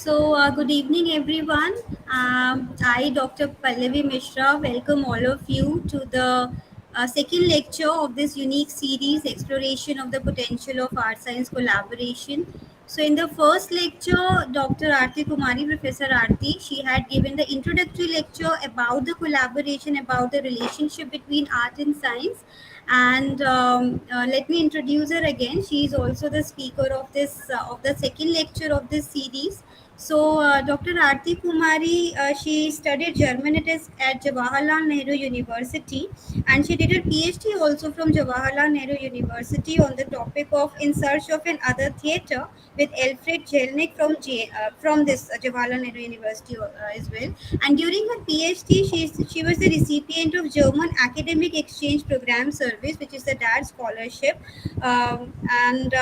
Good evening, everyone. I, Dr. Pallavi Mishra, welcome all of you to the second lecture of this unique series, Exploration of the Potential of Art Science Collaboration. So, in the first lecture, Dr. Arati Kumari, Professor Arati, she had given the introductory lecture about the collaboration, about the relationship between art and science. And let me introduce her again. She is also the speaker of this of the second lecture of this series. Dr. Arati Kumari, she studied Germanistics at Jawaharlal Nehru University, and she did a PhD also from Jawaharlal Nehru University on the topic of In Search of an Other Theatre with Alfred Jelinek from this Jawaharlal Nehru University as well. And during her PhD, she was the recipient of German Academic Exchange Program Service, which is the DAD scholarship, and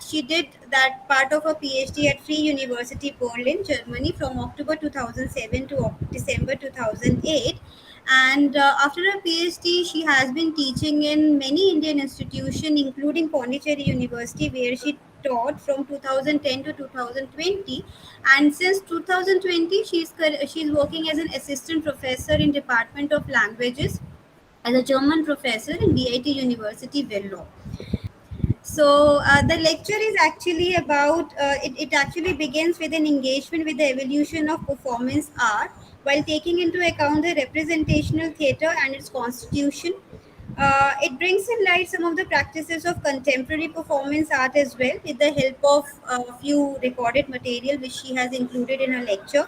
she did that part of her PhD at Free University Berlin, Germany, from October 2007 to December 2008. And after her PhD, she has been teaching in many Indian institutions, including Pondicherry University, where she taught from 2010 to 2020. And since 2020, she's working as an assistant professor in Department of Languages as a German professor in BIT University, Venlo. The lecture is actually about it actually begins with an engagement with the evolution of performance art while taking into account the representational theatre and its constitution. It brings in light some of the practices of contemporary performance art as well, with the help of a few recorded material which she has included in her lecture.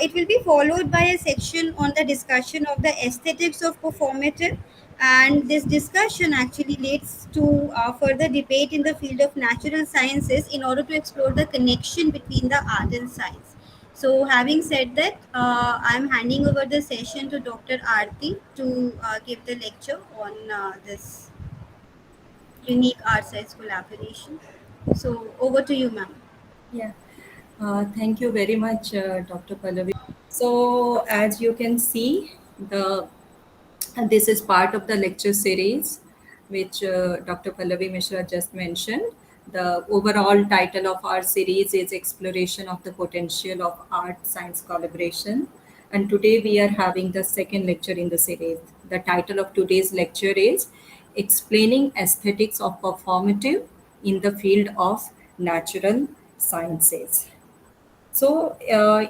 It will be followed by a section on the discussion of the aesthetics of performative, and this discussion actually leads to further debate in the field of natural sciences in order to explore the connection between the art and science. So, having said that, I'm handing over the session to Dr. Aarti to give the lecture on this unique art science collaboration. So, over to you, ma'am. Yeah, thank you very much, Dr. Pallavi. So, as you can see, this is part of the lecture series which Dr. Pallavi Mishra just mentioned. The overall title of our series is Exploration of the Potential of Art Science Collaboration. And today we are having the second lecture in the series. The title of today's lecture is Explaining Aesthetics of Performative in the Field of Natural Sciences. So,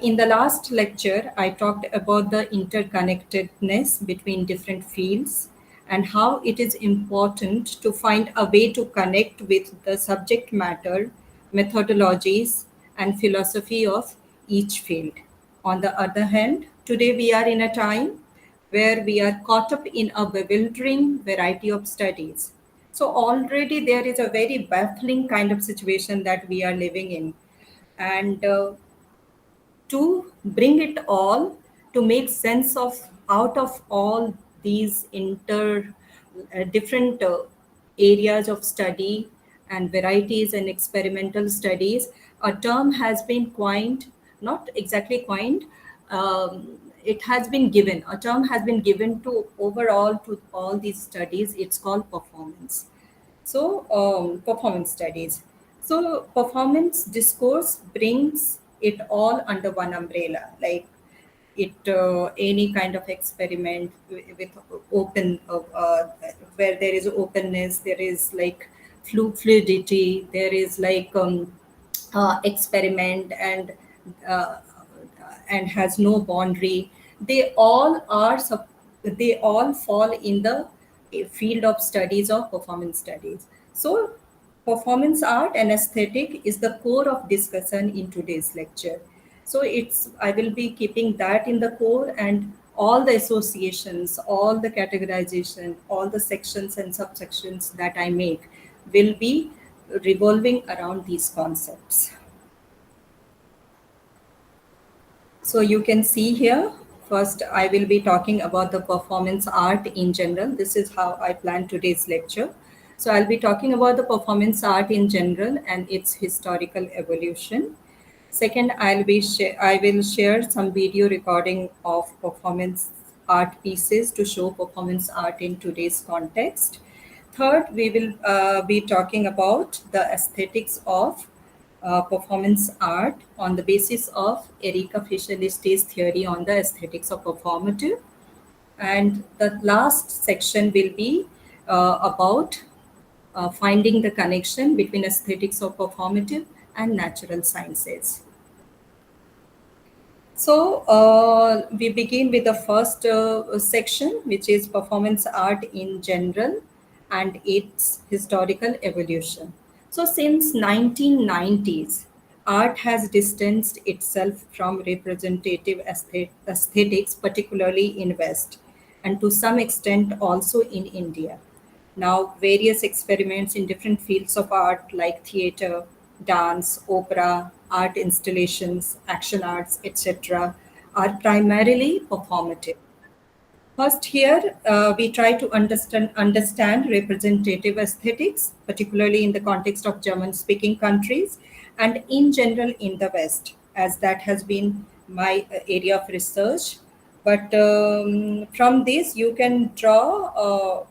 in the last lecture, I talked about the interconnectedness between different fields and how it is important to find a way to connect with the subject matter, methodologies, and philosophy of each field. On the other hand, today we are in a time where we are caught up in a bewildering variety of studies. So, already there is a very baffling kind of situation that we are living in. And to bring it all to make sense of out of all these different areas of study and varieties and experimental studies, a term has been coined, not exactly coined, it has been given, a term has been given to overall to all these studies. It's called performance. Performance studies. So, performance discourse brings it all under one umbrella, like any kind of experiment with open, where there is openness, there is like fluidity, there is like experiment uh, and has no boundary. They all are they all fall in the field of studies of performance studies. So performance art and aesthetic is the core of discussion in today's lecture. So it's I will be keeping that in the core, and all the associations, all the categorization, all the sections and subsections that I make will be revolving around these concepts. So you can see here, first I will be talking about the performance art in general. This is how I plan today's lecture. So I'll be talking about the performance art in general and its historical evolution. Second, I will share some video recording of performance art pieces to show performance art in today's context. Third, we will be talking about the aesthetics of performance art on the basis of Erika Fischer-Liste's theory on the aesthetics of performative. And the last section will be about finding the connection between aesthetics of performative and natural sciences. So we begin with the first section, which is performance art in general and its historical evolution. So since 1990s, art has distanced itself from representative aesthetics, particularly in West, and to some extent also in India. Now, various experiments in different fields of art like theater, dance, opera, art installations, action arts, etc., are primarily performative. First, here we try to understand representative aesthetics, particularly in the context of German-speaking countries and in general in the West, as that has been my area of research. But from this, we can draw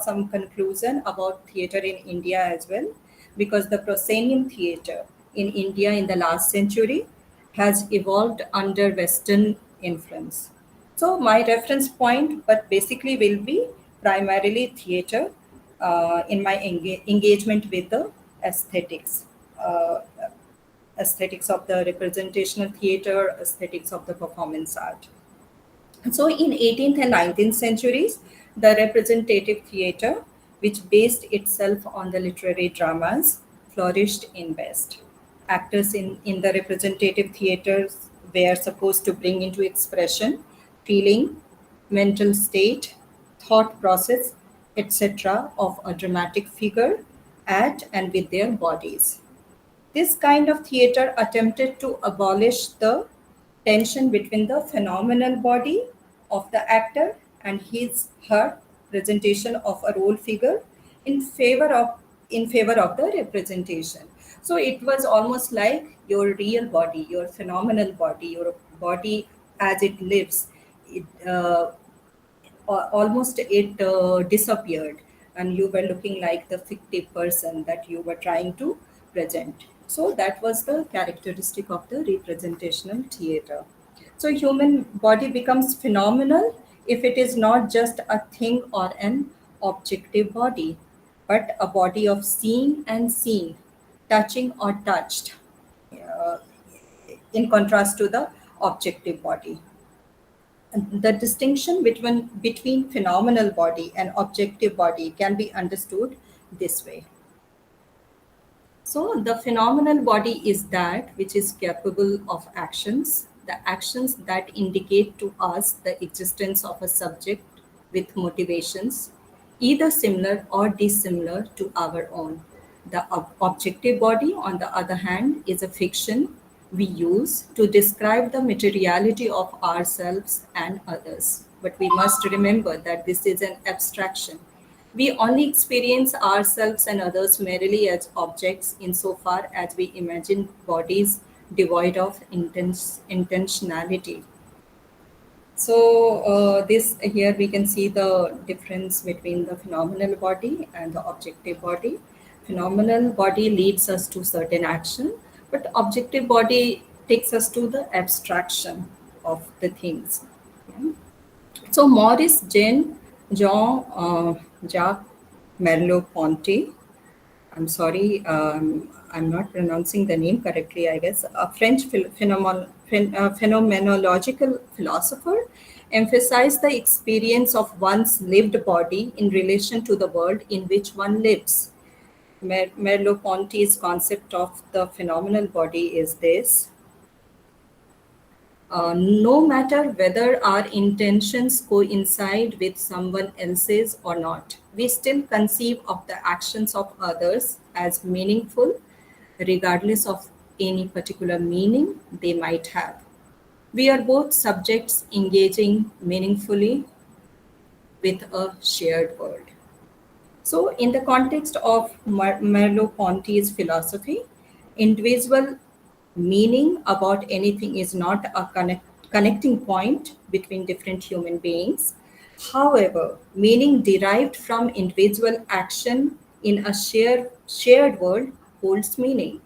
some conclusion about theater in India as well, because the proscenium theater in India in the last century has evolved under Western influence. So my reference point, but basically will be primarily theater in my engagement with the aesthetics, uh, aesthetics of the representational theater, aesthetics of the performance art. So in 18th and 19th centuries, the representative theatre, which based itself on the literary dramas, flourished in West. Actors in the representative theatres were supposed to bring into expression feeling, mental state, thought process, etc. of a dramatic figure at and with their bodies. This kind of theater attempted to abolish the tension between the phenomenal body of the actor and her presentation of a role figure in favor of the representation. So it was almost like your real body, your phenomenal body, your body as it lives. It, almost it disappeared, and you were looking like the fictive person that you were trying to present. So that was the characteristic of the representational theater. So human body becomes phenomenal if it is not just a thing or an objective body, but a body of seeing and seen, touching or touched, uh, in contrast to the objective body. And the distinction between phenomenal body and objective body can be understood this way. So, the phenomenal body is that which is capable of actions, the actions that indicate to us the existence of a subject with motivations, either similar or dissimilar to our own. The objective body, on the other hand, is a fiction we use to describe the materiality of ourselves and others. But we must remember that this is an abstraction. We only experience ourselves and others merely as objects insofar as we imagine bodies devoid of intentionality. So this here we can see the difference between the phenomenal body and the objective body. Phenomenal body leads us to certain action, but objective body takes us to the abstraction of the things. Yeah. So Maurice Jacques Merleau-Ponty, I'm sorry, I'm not pronouncing the name correctly, I guess, a French phenomenological philosopher, emphasized the experience of one's lived body in relation to the world in which one lives. Merleau-Ponty's concept of the phenomenal body is this: no matter whether our intentions coincide with someone else's or not, we still conceive of the actions of others as meaningful, regardless of any particular meaning they might have. We are both subjects engaging meaningfully with a shared world. So, in the context of Merleau-Ponty's philosophy, individual meaning about anything is not a connecting point between different human beings. However, meaning derived from individual action in a shared world holds meaning.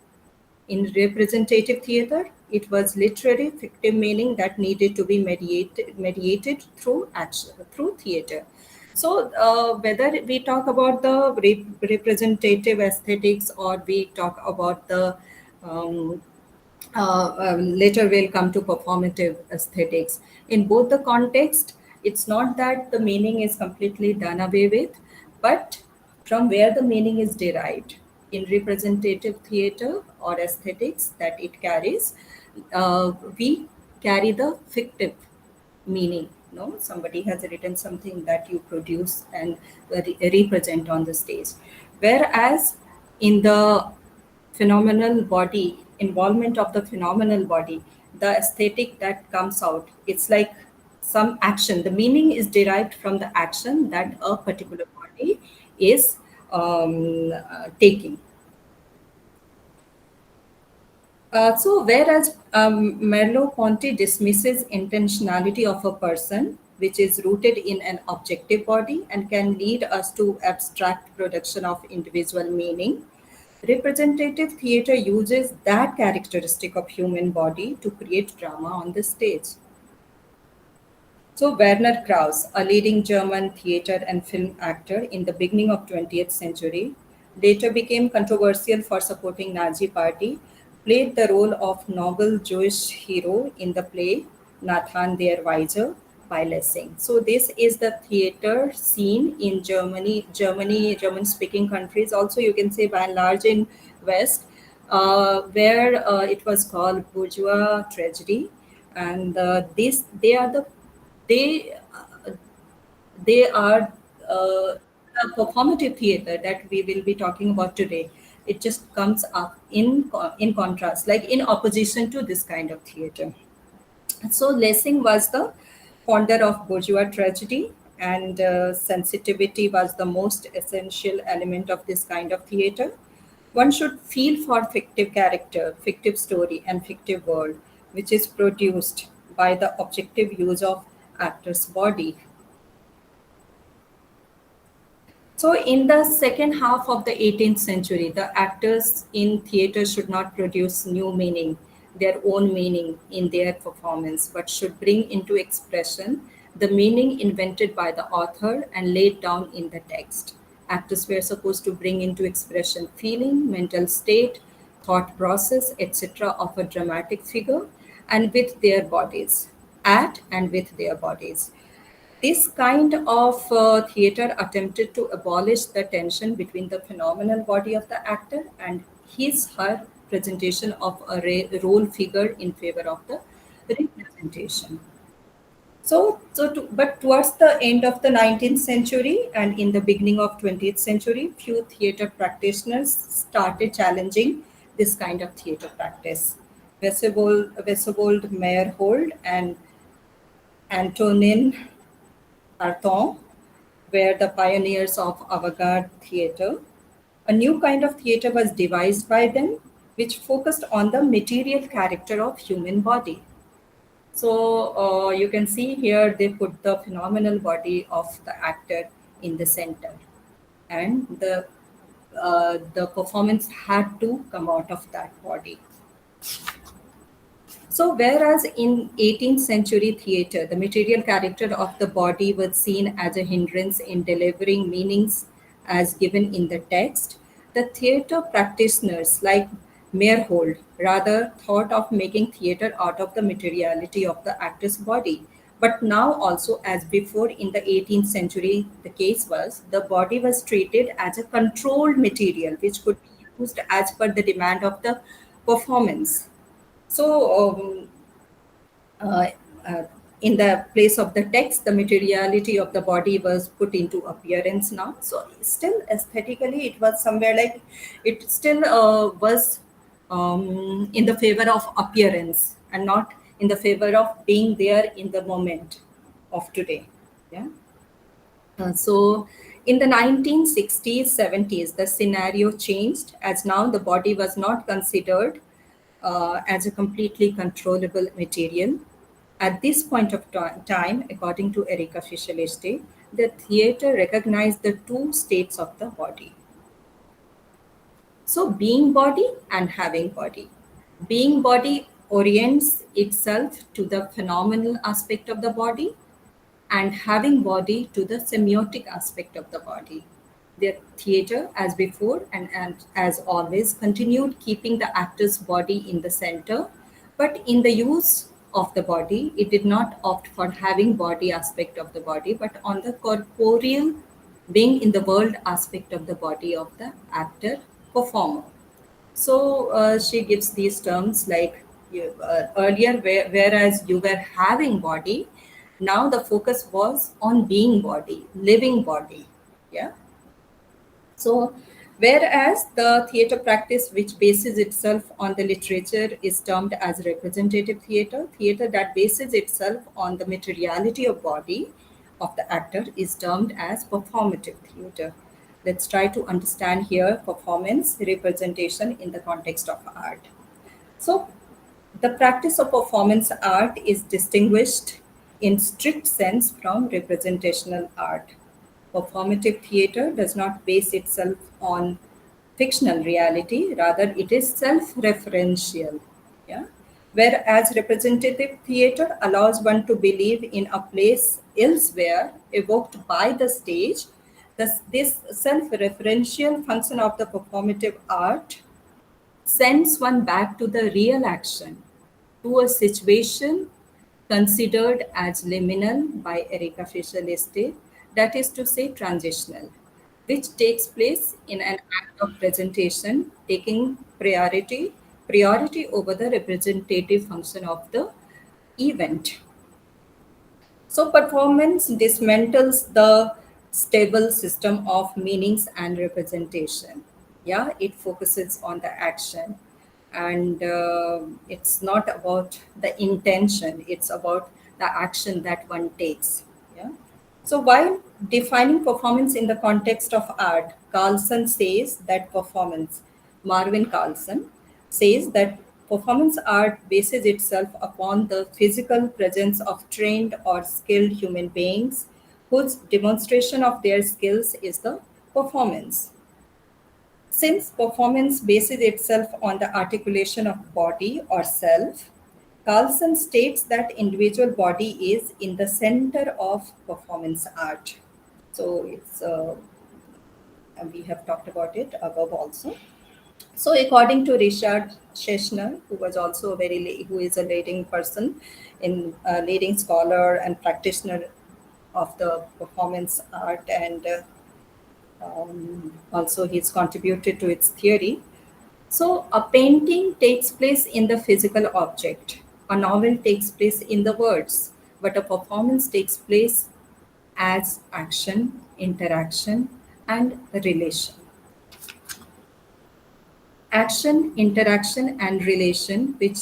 In representative theater, it was literary fictive meaning that needed to be mediated through action, through theater. So, whether we talk about the representative aesthetics or we talk about the um, later we'll come to performative aesthetics. In both the context, it's not that the meaning is completely done away with, but from where the meaning is derived. In representative theater or aesthetics that it carries, we carry the fictive meaning. No, somebody has written something that you produce and represent on the stage. Whereas in the phenomenal body, involvement of the phenomenal body, the aesthetic that comes out, it's like some action. The meaning is derived from the action that a particular body is taking. So, whereas Merleau-Ponty dismisses intentionality of a person, which is rooted in an objective body and can lead us to abstract production of individual meaning, representative theater uses that characteristic of human body to create drama on the stage. So Werner Krauss, a leading German theater and film actor in the beginning of 20th century, later became controversial for supporting Nazi party, played the role of noble Jewish hero in the play Nathan der Weise by Lessing. So this is the theater scene in Germany, German-speaking countries. Also, you can say by and large in West, where it was called bourgeois tragedy, and this they they are the performative theater that we will be talking about today. It just comes up in contrast, like in opposition to this kind of theater. So Lessing was the founder of bourgeois tragedy, and sensitivity was the most essential element of this kind of theater. One should feel for fictive character, fictive story, and fictive world, which is produced by the objective use of actor's body. So, in the second half of the 18th century, the actors in theater should not produce new meaning, their own meaning in their performance, but should bring into expression the meaning invented by the author and laid down in the text. Actors were supposed to bring into expression feeling, mental state, thought process, etc., of a dramatic figure and with their bodies, at and with their bodies. This kind of theater attempted to abolish the tension between the phenomenal body of the actor and her presentation of a role figure in favor of the representation. But towards the end of the 19th century and in the beginning of 20th century, few theater practitioners started challenging this kind of theater practice. Weisebold Meyerhold and Antonin Arthon were the pioneers of avant-garde theater. A new kind of theater was devised by them, which focused on the material character of human body. So you can see here they put the phenomenal body of the actor in the center, and the performance had to come out of that body. So, whereas in 18th century theatre, the material character of the body was seen as a hindrance in delivering meanings as given in the text, the theatre practitioners like Meyerhold rather thought of making theatre out of the materiality of the actor's body. But now, also, as before in the 18th century, the case was the body was treated as a controlled material which could be used as per the demand of the performance. So, uh, uh, in the place of the text, the materiality of the body was put into appearance now. So, still aesthetically, it was somewhere like it still was in the favor of appearance and not in the favor of being there in the moment of today. Yeah. So, in the 1960s, 70s, the scenario changed as now the body was not considered as a completely controllable material. At this point of time, according to Erika Fischer-Leste, the theater recognized the two states of the body. So, being body and having body. Being body orients itself to the phenomenal aspect of the body, and having body to the semiotic aspect of the body. The theater, as before and as always, continued keeping the actor's body in the center, but in the use of the body, it did not opt for having body aspect of the body, but on the corporeal being in the world aspect of the body of the actor performer. So she gives these terms like earlier, whereas you were having body, now the focus was on being body, living body. Yeah. So, whereas the theatre practice, which bases itself on the literature, is termed as representative theatre, theatre that bases itself on the materiality of body of the actor is termed as performative theatre. Let's try to understand here performance representation in the context of art. So, the practice of performance art is distinguished in strict sense from representational art. Performative theater does not base itself on fictional reality, rather, it is self referential. Yeah? Whereas representative theater allows one to believe in a place elsewhere evoked by the stage. This self referential function of the performative art sends one back to the real action, to a situation considered as liminal by Erika Fischer-Liste, that is to say, transitional, which takes place in an act of presentation, taking priority over the representative function of the event. So, performance dismantles the stable system of meanings and representation. Yeah, it focuses on the action, and it's not about the intention, it's about the action that one takes. Yeah. So, while defining performance in the context of art, Carlson says that Marvin Carlson says that performance art bases itself upon the physical presence of trained or skilled human beings whose demonstration of their skills is the performance. Since performance bases itself on the articulation of body or self, Carlson states that individual body is in the center of performance art. So it's and we have talked about it above also. So according to Richard Schechner, who was also who is a leading person in leading scholar and practitioner of the performance art, and also he's contributed to its theory. So, a painting takes place in the physical object, a novel takes place in the words, but a performance takes place as action, interaction, and relation. Action, interaction, and relation, which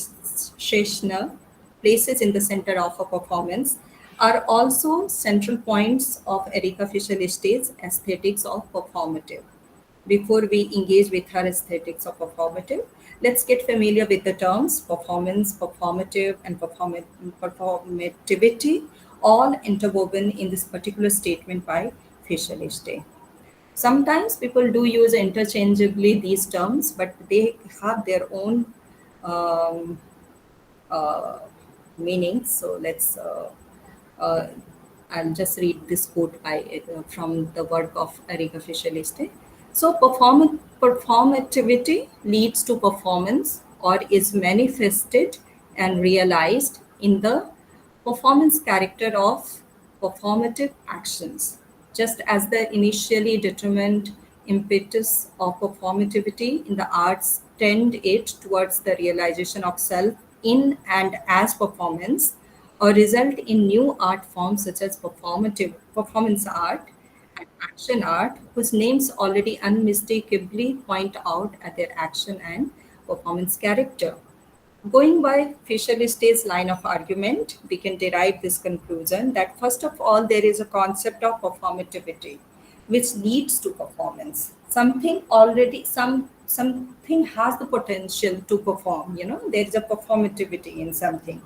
Schechner places in the center of a performance, are also central points of Erika Fischer-Liste's Aesthetics of Performative. Before we engage with her Aesthetics of Performative, let's get familiar with the terms performance, performative, and performativity, all interwoven in this particular statement by Fischer-Liste. Sometimes people do use interchangeably these terms, but they have their own um, uh, meanings. So uh, I'll just read this quote from the work of Erika Fischer-Liste. So, performativity leads to performance or is manifested and realized in the performance character of performative actions, just as the initially determined impetus of performativity in the arts tend it towards the realization of self in and as performance, or result in new art forms such as performance art and action art, whose names already unmistakably point out at their action and performance character. Going by Fischer-Liste's line of argument, we can derive this conclusion that first of all, there is a concept of performativity, which leads to performance. Something has the potential to perform. There is a performativity in something.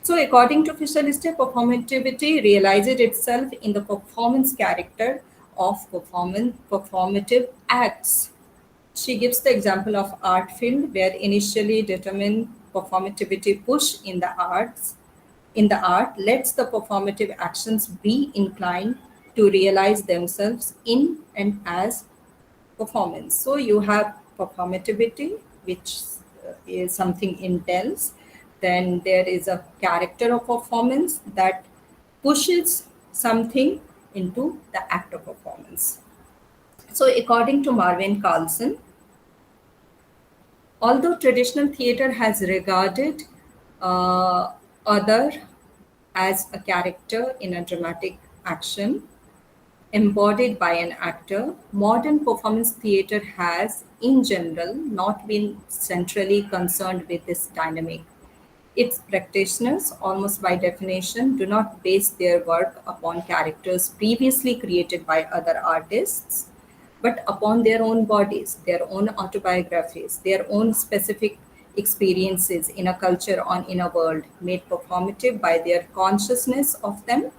So, according to Fischer-Liste, performativity realizes itself in the performance character of performative acts. She gives the example of art film, where initially determined performativity push in the art lets the performative actions be inclined to realize themselves in and as performance. So you have performativity, which is something intense. Then there is a character of performance that pushes something into the act of performance. So according to Marvin Carlson, although traditional theater has regarded other as a character in a dramatic action embodied by an actor, modern performance theater has, in general, not been centrally concerned with this dynamic. Its practitioners, almost by definition, do not base their work upon characters previously created by other artists, but upon their own bodies, their own autobiographies, their own specific experiences in a culture or in a world made performative by their consciousness of them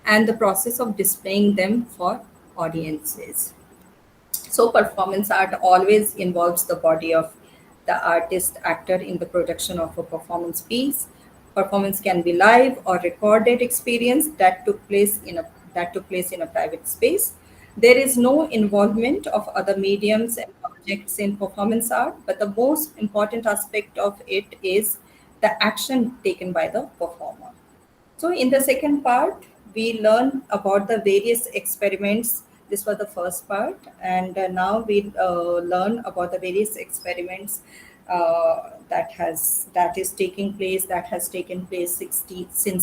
and the process of displaying them for audiences. So, performance art always involves the body of the artist actor in the production of a performance piece. Performance can be live or recorded experience that took place in a private space. There is no involvement of other mediums and objects in performance art, but the most important aspect of it is the action taken by the performer. So, in the second part, we learn about the various experiments. This was the first part, and now we learn about the various experiments that is taking place, that has taken place since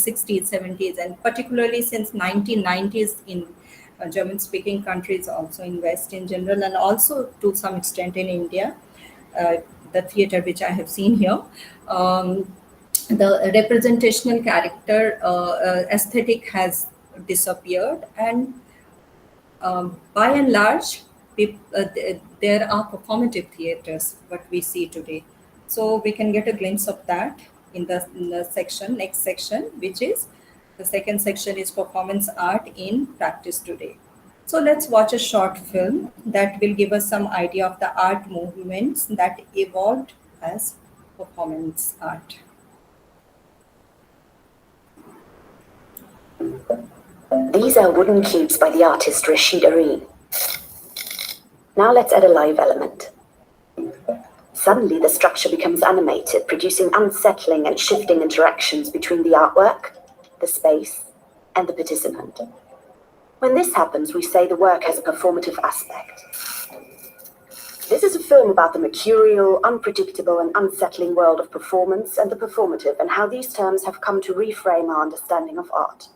60s, 70s, and particularly since 1990s in German-speaking countries, also in West in general, and also to some extent in India. Uh, the theater which I have seen here. Um, the representational character aesthetic has disappeared, and by and large, there are performative theaters what we see today. So we can get a glimpse of that in the section, next section, which is the second section is performance art in practice today. So let's watch a short film that will give us some idea of the art movements that evolved as performance art. These are wooden cubes by the artist Rashid Areen. Now let's add a live element. Suddenly the structure becomes animated, producing unsettling and shifting interactions between the artwork, the space, and the participant. When this happens, we say the work has a performative aspect. This is a film about the mercurial, unpredictable, and unsettling world of performance and the performative, and how these terms have come to reframe our understanding of art.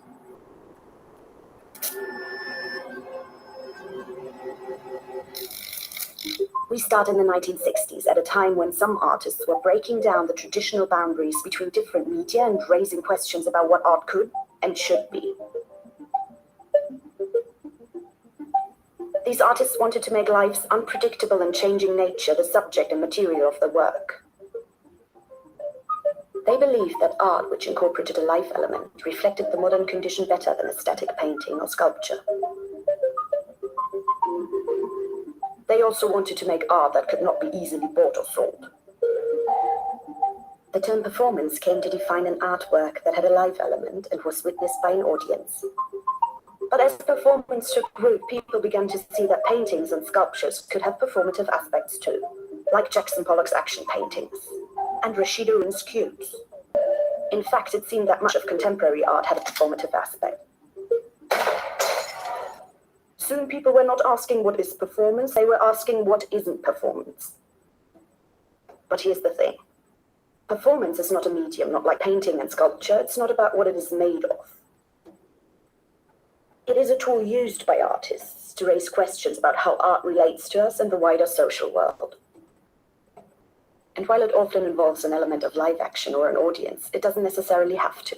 We start in the 1960s, at a time when some artists were breaking down the traditional boundaries between different media and raising questions about what art could and should be. These artists wanted to make life's unpredictable and changing nature the subject and material of their work. They believed that art, which incorporated a life element, reflected the modern condition better than a static painting or sculpture. They also wanted to make art that could not be easily bought or sold. The term performance came to define an artwork that had a live element and was witnessed by an audience. But as performance took root, people began to see that paintings and sculptures could have performative aspects too, like Jackson Pollock's action paintings and Rashid Areen's cubes. In fact, it seemed that much of contemporary art had a performative aspect. Soon people were not asking what is performance, they were asking what isn't performance. But here's the thing. Performance is not a medium, not like painting and sculpture. It's not about what it is made of. It is a tool used by artists to raise questions about how art relates to us and the wider social world. And while it often involves an element of live action or an audience, it doesn't necessarily have to.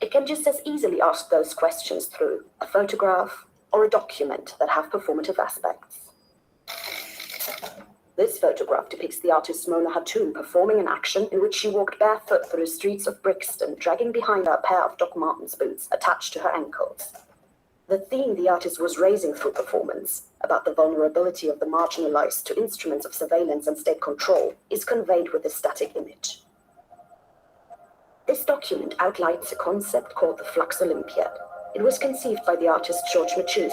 It can just as easily ask those questions through a photograph or a document that have performative aspects. This photograph depicts the artist Mona Hatoum performing an action in which she walked barefoot through the streets of Brixton, dragging behind her a pair of Doc Martens boots attached to her ankles. The theme the artist was raising through performance, about the vulnerability of the marginalized to instruments of surveillance and state control is conveyed with a static image. This document outlines a concept called the Flux Olympiad. It was conceived by the artist George Machulis.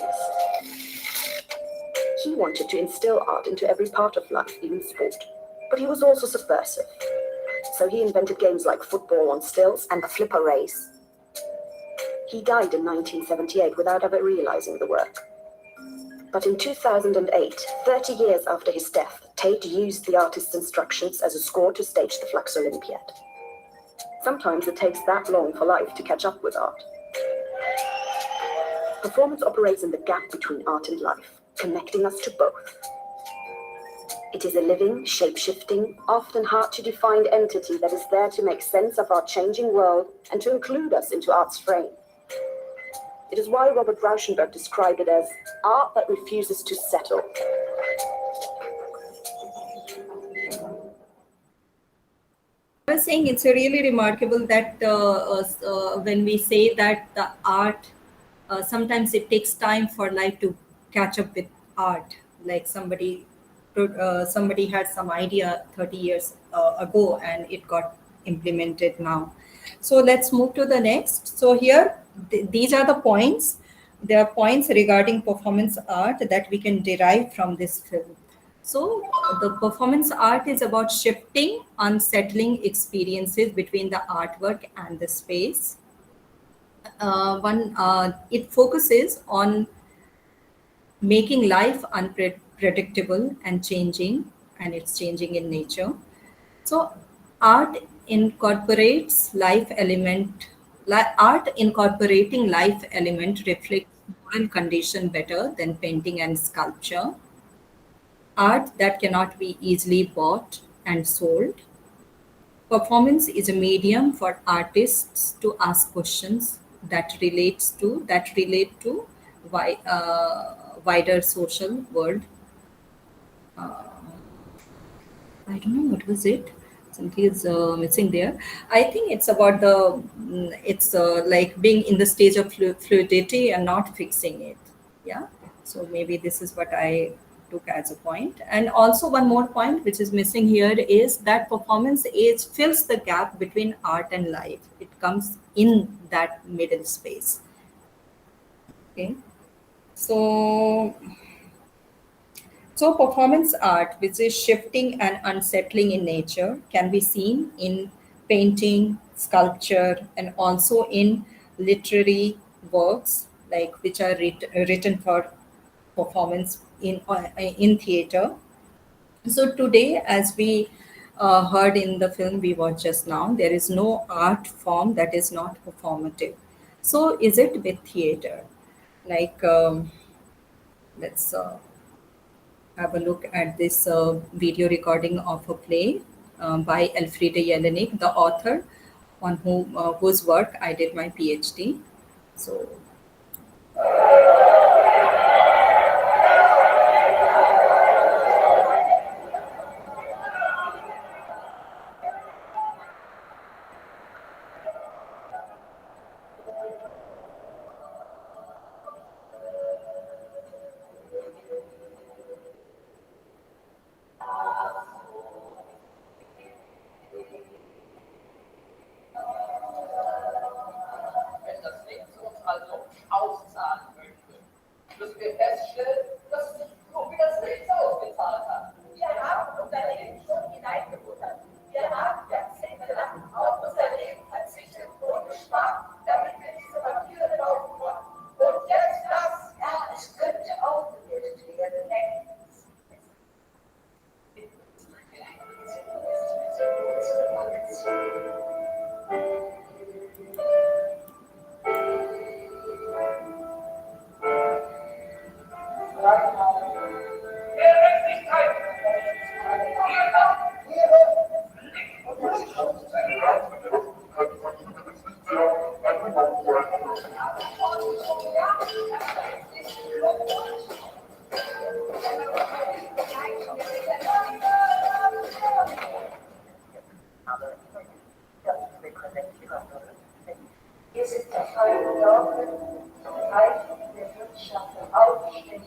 He wanted to instill art into every part of life, even sport, but he was also subversive. So he invented games like football on stilts and the flipper race. He died in 1978 without ever realizing the work. But in 2008, 30 years after his death, Tate used the artist's instructions as a score to stage the Flux Olympiad. Sometimes it takes that long for life to catch up with art. Performance operates in the gap between art and life, connecting us to both. It is a living, shape-shifting, often hard-to-define entity that is there to make sense of our changing world and to include us into art's frame. It is why Robert Rauschenberg described it as art that refuses to settle. I was saying it's really remarkable that when we say that the art, sometimes it takes time for life to catch up with art. Like somebody had some idea 30 years ago and it got implemented now. So let's move to the next. So here, these are the points. There are points regarding performance art that we can derive from this film. So, the performance art is about shifting, unsettling experiences between the artwork and the space. It focuses on making life unpredictable and changing, and it's changing in nature. So, art incorporates life element. Art incorporating life element reflects moral condition better than painting and sculpture. Art that cannot be easily bought and sold. Performance is a medium for artists to ask questions that relate to wider social world. I don't know what was it. Something is missing there. I think it's about it's like being in the stage of fluidity and not fixing it. Yeah. So maybe this is what I took as a point. And also one more point which is missing here is that performance age fills the gap between art and life. It comes in that middle space. Okay. So performance art, which is shifting and unsettling in nature, can be seen in painting, sculpture, and also in literary works, like which are written for performance in theater. So today, as we heard in the film we watched just now, there is no art form that is not performative. So is it with theater? Like let's have a look at this video recording of a play by Elfriede Jelinek, the author on whose work I did my PhD. So, wenn das Licht uns also aussagen möchte, müssen wir feststellen, dass es sich nur wie das Licht ausgezahlt hat. Wir haben unser Leben schon hineingebuttert. Wir haben jahrzehntelang auf unser Leben verzichtet und gespart, damit wir diese Papiere kaufen konnten. Und jetzt das, ja, es könnte aufgewertet werden. Wir sind heute Morgen zum Zeichen der Wirtschaft aufstechen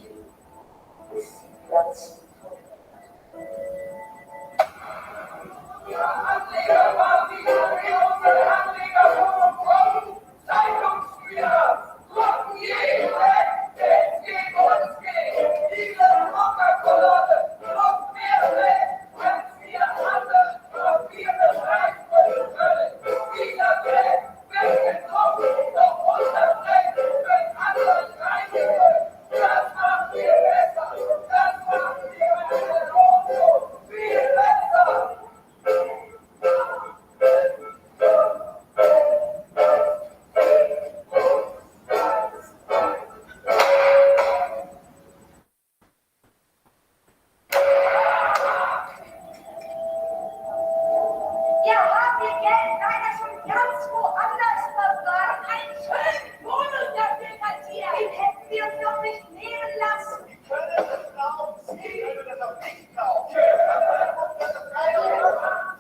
Ja, haben wir Geld? Nein, das schon ganz woanders verbracht. Einen schönen Bonus dafür kassiert. Den hätten wir uns doch nicht nehmen lassen. Sie können es glauben, Sie können es auch nicht glauben.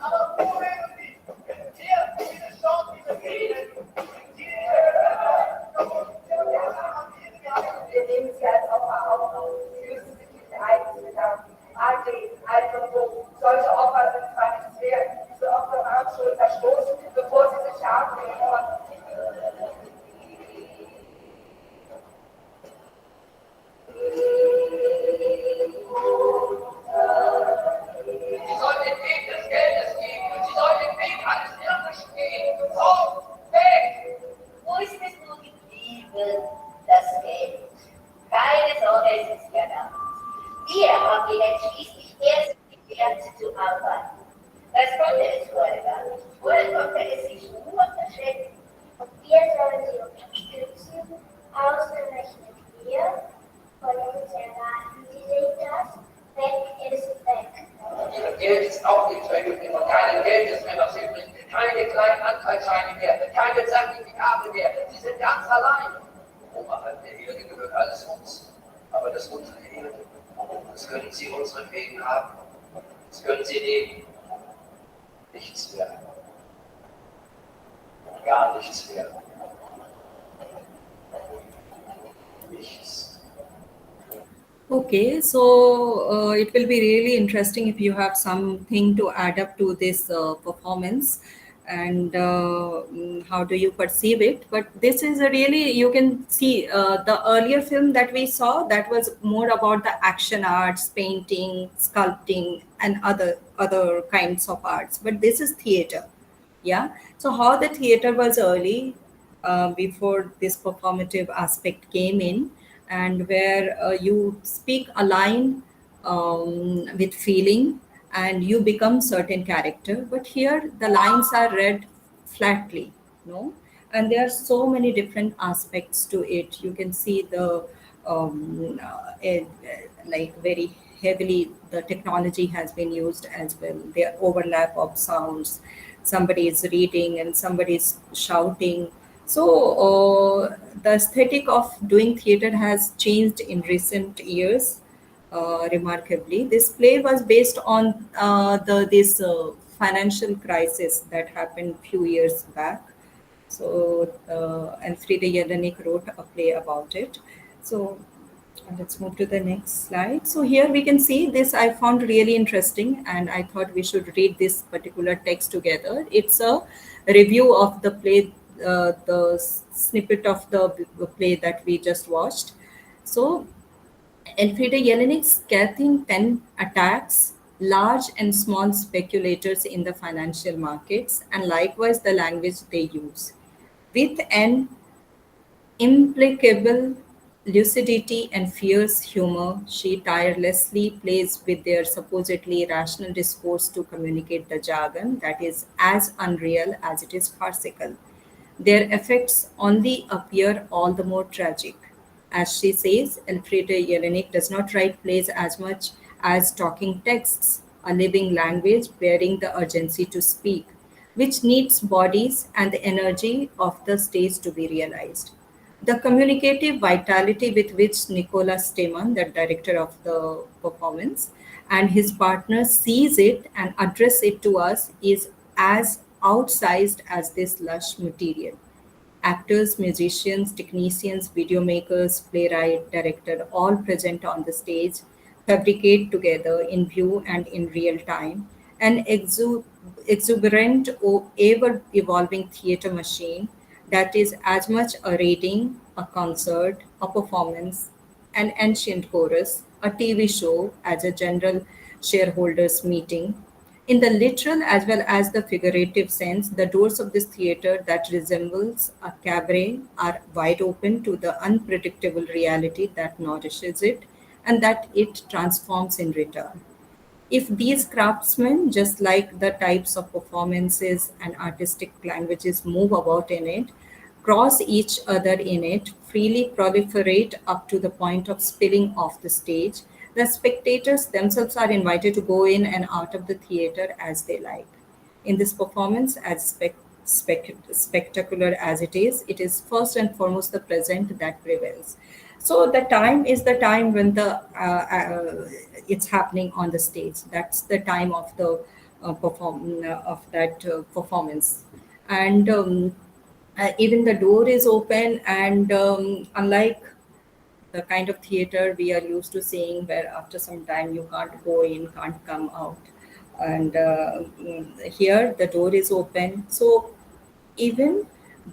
Aber woher Sie? Hier, diese Chance, diese Frieden. Wir nehmen Sie als Opfer auf. Sie müssen sich nicht eigen bedanken. Also, solche Opfer sind zwar nicht wert, diese Opfer waren schon verstoßen, bevor sie sich haben konnten. Sie sollen den Weg des Geldes gehen, sie sollen den Weg eines Irdischen gehen. So, weg! Wo ist es nur geblieben, das Geld? Keine Sorge, es ist ja da. Wir haben die Welt schließlich erst gelernt zu arbeiten. Das konnte es vorher gar nicht. Vorher konnte es sich nur verschenken. Und wir sollen sie unterstützen, ausgerechnet wir, von uns erwarten sie sich das, weg ist weg. Ihr Geld ist auch nicht weg, und kein Geld ist mehr was übrig, keine kleinen Anteilsscheine mehr, keine Zertifikate mehr, sie sind ganz allein. Oberhalb der Erde gehört alles uns, aber das untere Erde, das können Sie unseretwegen haben, das können Sie nehmen. Nichts mehr. Gar nichts mehr. Nichts. Okay, so it will be really interesting if you have something to add up to this performance and how do you perceive it. But this is a really, you can see the earlier film that we saw, that was more about the action arts, painting, sculpting, and other kinds of arts. But this is theater. Yeah. So how the theater was early, before this performative aspect came in, and where you speak a line with feeling and you become certain character. But here the lines are read flatly, no? And there are so many different aspects to it. You can see the like very heavily the technology has been used as well. The overlap of sounds, somebody is reading and somebody is shouting. So the aesthetic of doing theater has changed in recent years remarkably. This play was based on the this financial crisis that happened few years back. So Elfriede Jelinek wrote a play about it. So let's move to the next slide. So here we can see this I found really interesting, and I thought we should read this particular text together. It's a review of the play, the snippet of the play that we just watched. So Elfriede Jelinek's scathing pen attacks large and small speculators in the financial markets, and likewise the language they use. With an implacable lucidity and fierce humor, she tirelessly plays with their supposedly rational discourse to communicate the jargon that is as unreal as it is farcical. Their effects only appear all the more tragic. As she says, Elfriede Jelinek does not write plays as much as talking texts, a living language bearing the urgency to speak, which needs bodies and the energy of the stage to be realized. The communicative vitality with which Nicolas Steman, the director of the performance, and his partner sees it and address it to us is as outsized as this lush material. Actors, musicians, technicians, video makers, playwright, director, all present on the stage, fabricate together in view and in real time, an exuberant, ever evolving theater machine that is as much a reading, a concert, a performance, an ancient chorus, a TV show as a general shareholders meeting. In the literal as well as the figurative sense, the doors of this theater that resembles a cabaret are wide open to the unpredictable reality that nourishes it and that it transforms in return. If these craftsmen, just like the types of performances and artistic languages move about in it, cross each other in it, freely proliferate up to the point of spilling off the stage, the spectators themselves are invited to go in and out of the theater as they like. In this performance, as spectacular as it is first and foremost the present that prevails. So the time is the time when the it's happening on the stage. That's the time of the of that performance, and even the door is open. And unlike the kind of theater we are used to seeing, where after some time you can't go in, can't come out, and here the door is open. So even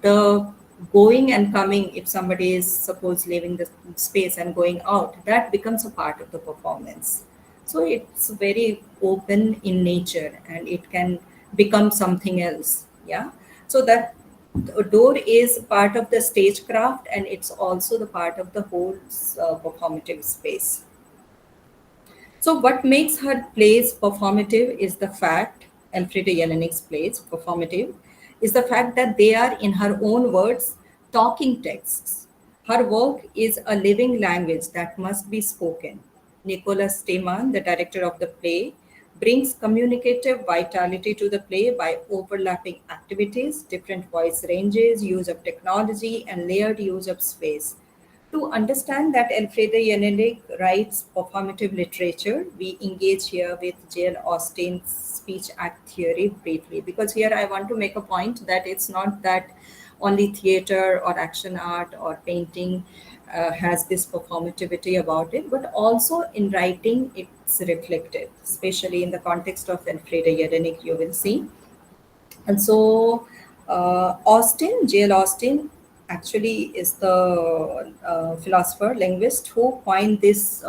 the going and coming, if somebody is suppose leaving the space and going out, that becomes a part of the performance. So it's very open in nature and it can become something else. Yeah. So that door is part of the stagecraft and it's also the part of the whole performative space. So, what makes her plays performative is the fact, Elfriede Jelinek's plays performative, is the fact that they are, in her own words, talking texts. Her work is a living language that must be spoken. Nicholas Stemann, the director of the play, brings communicative vitality to the play by overlapping activities, different voice ranges, use of technology, and layered use of space. To understand that Elfriede Jelinek writes performative literature, we engage here with J.L. Austin's speech act theory briefly, because here I want to make a point that it's not that only theater or action art or painting has this performativity about it, but also in writing it's reflected, especially in the context of Elfriede Jelinek, you will see. And so, J.L. Austin, actually is the philosopher, linguist who coined this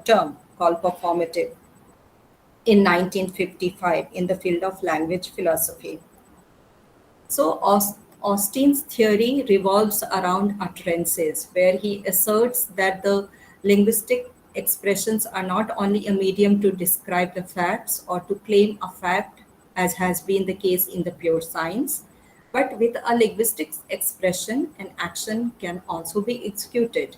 term called performative in 1955 in the field of language philosophy. So, Austin's theory revolves around utterances, where he asserts that the linguistic expressions are not only a medium to describe the facts or to claim a fact, as has been the case in the pure science, but with a linguistic expression, an action can also be executed.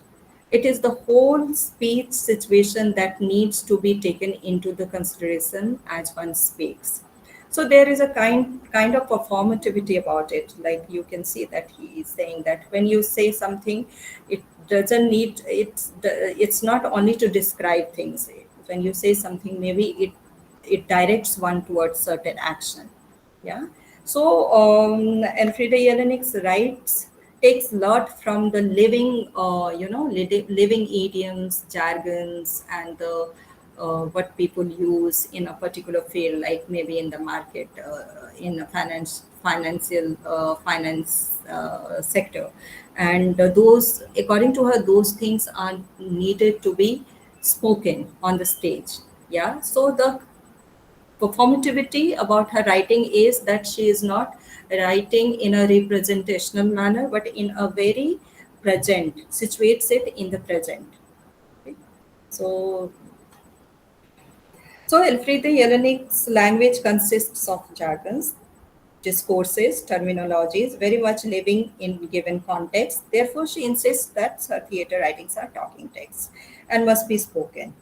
It is the whole speech situation that needs to be taken into the consideration as one speaks. So there is a kind of performativity about it. Like you can see that he is saying that when you say something, it doesn't need it's not only to describe things. When you say something, maybe it directs one towards certain action. Yeah. So Elfriede Jelinek's writes takes a lot from the living, living idioms, jargons, and the what people use in a particular field, like maybe in the market, in a financial finance sector, and those, according to her, those things are needed to be spoken on the stage. Yeah. So the performativity about her writing is that she is not writing in a representational manner, but in a very present, situates it in the present. Okay. So, Elfriede Jelinek's language consists of jargons, discourses, terminologies, very much living in given context. Therefore, she insists that her theater writings are talking texts and must be spoken.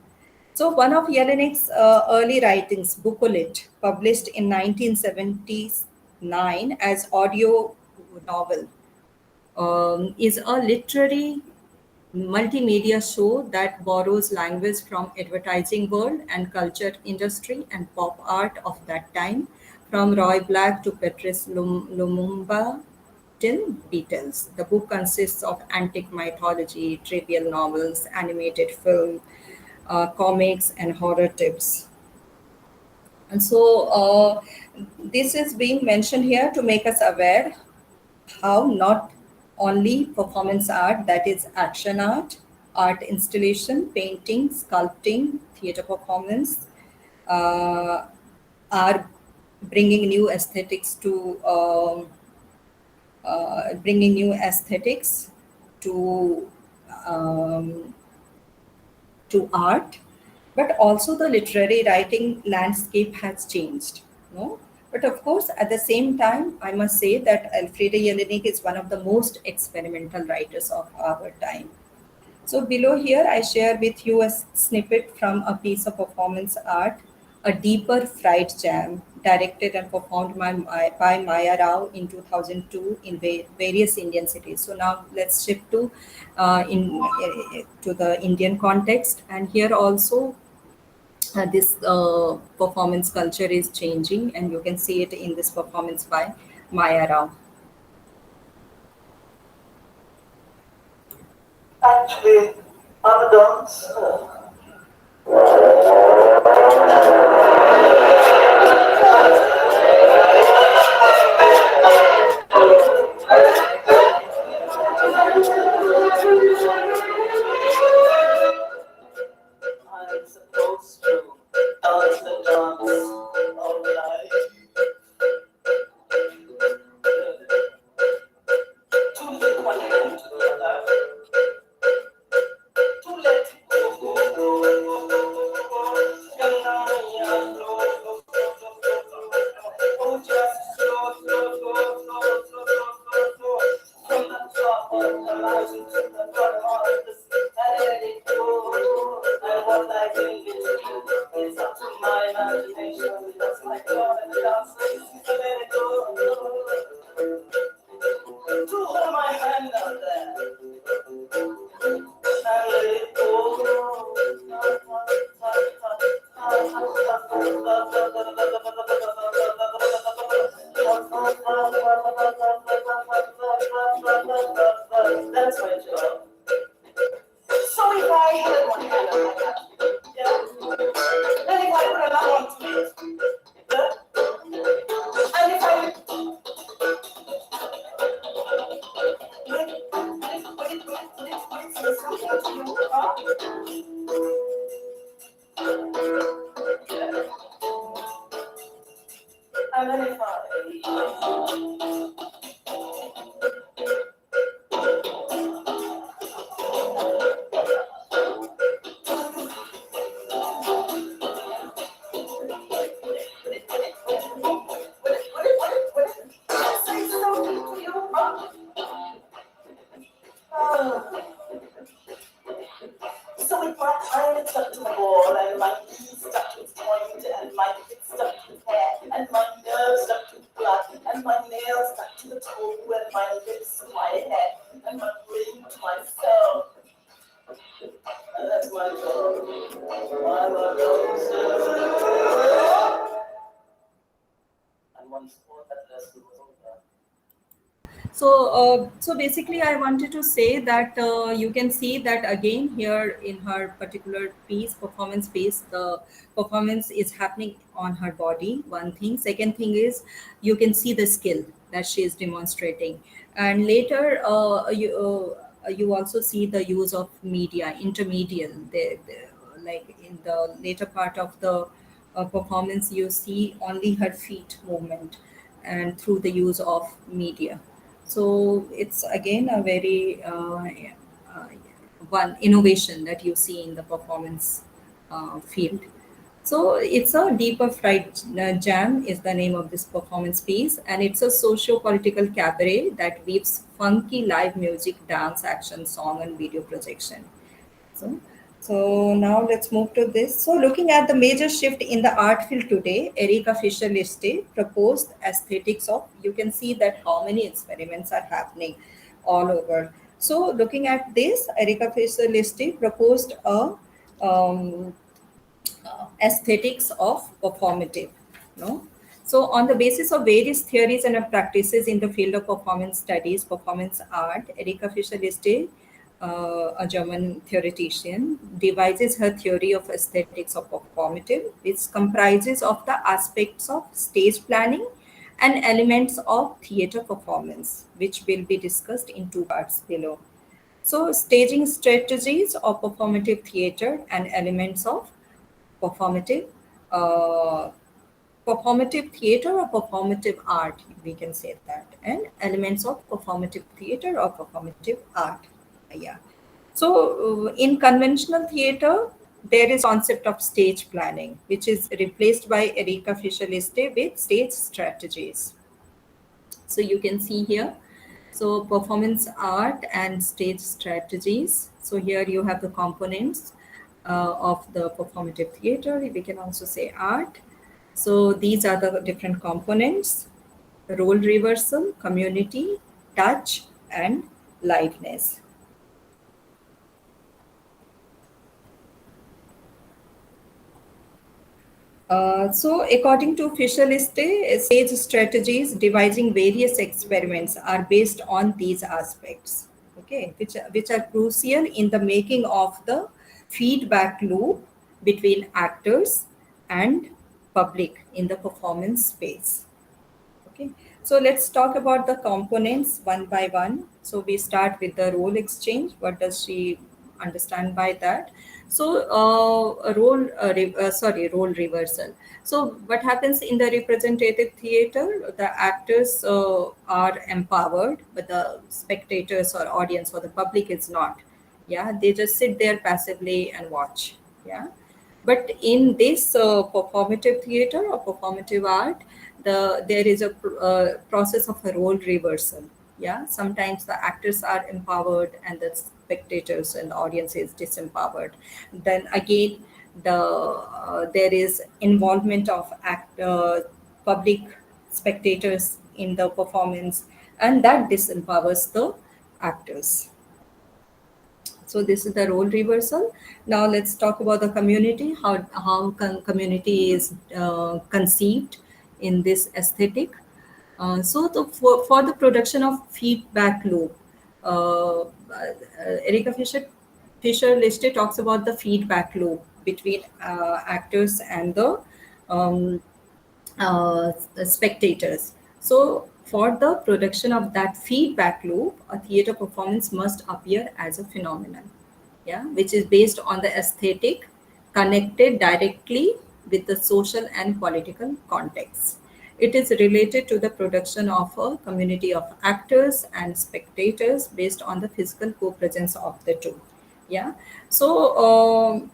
So, one of Jelinek's early writings, Bucolit, published in 1979 as audio novel, is a literary multimedia show that borrows language from advertising world and culture industry and pop art of that time, from Roy Black to Patrice Lumumba till Beatles. The book consists of antique mythology, trivial novels, animated film, comics, and horror tips. And so this is being mentioned here to make us aware how not only performance art, that is action art, art installation, painting, sculpting, theater performance, uh, are bringing new aesthetics to um, to art, but also the literary writing landscape has changed. No, but of course, at the same time, I must say that Elfriede Jelinek is one of the most experimental writers of our time. So below here, I share with you a snippet from a piece of performance art, A Deeper Fried Jam, directed and performed by Maya Rao in 2002 in various Indian cities. So now let's shift to the Indian context. And here also, this performance culture is changing, and you can see it in this performance by Maya Rao. Actually, I'm a dancer. I'm supposed to dance the dance of life. To live one hand to the other. To let go. Oh, just slow, slow, slow, slow, slow, slow, slow. From the top of the mountain to the bottom of the sea, I let it go. And what I think it do is up to my imagination. That's my God and the dancer. So let it go. To hold my hand out there and let it go. That's my job. So if I had one hand on my lap, yeah, and if I put another one to it, yeah, and if I and then if I say something to you, so with my eye stuck to the wall and my knee stuck to its point and my hip stuck to its hair and my nerve stuck to its blood and my nails stuck to the toe and my lips to my head and my brain to myself. And that's my job. I'm a dancer. And once more that lesson was over. So basically, I wanted to say that you can see that again here in her particular piece, performance piece, the performance is happening on her body. One thing. Second thing is you can see the skill that she is demonstrating, and later you also see the use of media, intermedial. Like in the later part of the performance, you see only her feet movement, and through the use of media. So it's again a very one innovation that you see in the performance field. So it's a deeper fried jam is the name of this performance piece, and it's a socio-political cabaret that weaves funky live music, dance, action, song, and video projection. So, so now let's move to this. So looking at the major shift in the art field today, Erika Fischer-Liste proposed aesthetics of, you can see that how many experiments are happening all over. So looking at this, Erika Fischer-Liste proposed a um, aesthetics of performative. No? So on the basis of various theories and practices in the field of performance studies, performance art, Erika Fischer-Liste a German theoretician, devises her theory of aesthetics of performative, which comprises of the aspects of stage planning and elements of theater performance, which will be discussed in two parts below. So, staging strategies of performative theater and elements of performative uh, performative theater or performative art, we can say that, and elements of performative theater or performative art. Yeah. So, in conventional theater, there is concept of stage planning, which is replaced by Erika Fischer-Liste with stage strategies. So you can see here. So performance art and stage strategies. So here you have the components of the performative theater. We can also say art. So these are the different components: role reversal, community, touch, and liveness. So, according to Fischer-Liste, stage strategies devising various experiments are based on these aspects, okay, which are crucial in the making of the feedback loop between actors and public in the performance space. Okay, so let's talk about the components one by one. So we start with the role exchange. What does she understand by that? So role reversal. So what happens in the representative theater? The actors are empowered, but the spectators or audience or the public is not. Yeah, they just sit there passively and watch. Yeah, but in this performative theater or performative art, there is a process of a role reversal. Yeah, sometimes the actors are empowered and the spectators and the audience is disempowered. Then again, there is involvement of public spectators in the performance, and that disempowers the actors. So this is the role reversal. Now let's talk about the community. How community is conceived in this aesthetic. For the production of feedback loop, Erika Fisher Liste talks about the feedback loop between actors and the um, spectators. So, for the production of that feedback loop, a theater performance must appear as a phenomenon, yeah, which is based on the aesthetic, connected directly with the social and political context. It is related to the production of a community of actors and spectators based on the physical co-presence of the two. Yeah. So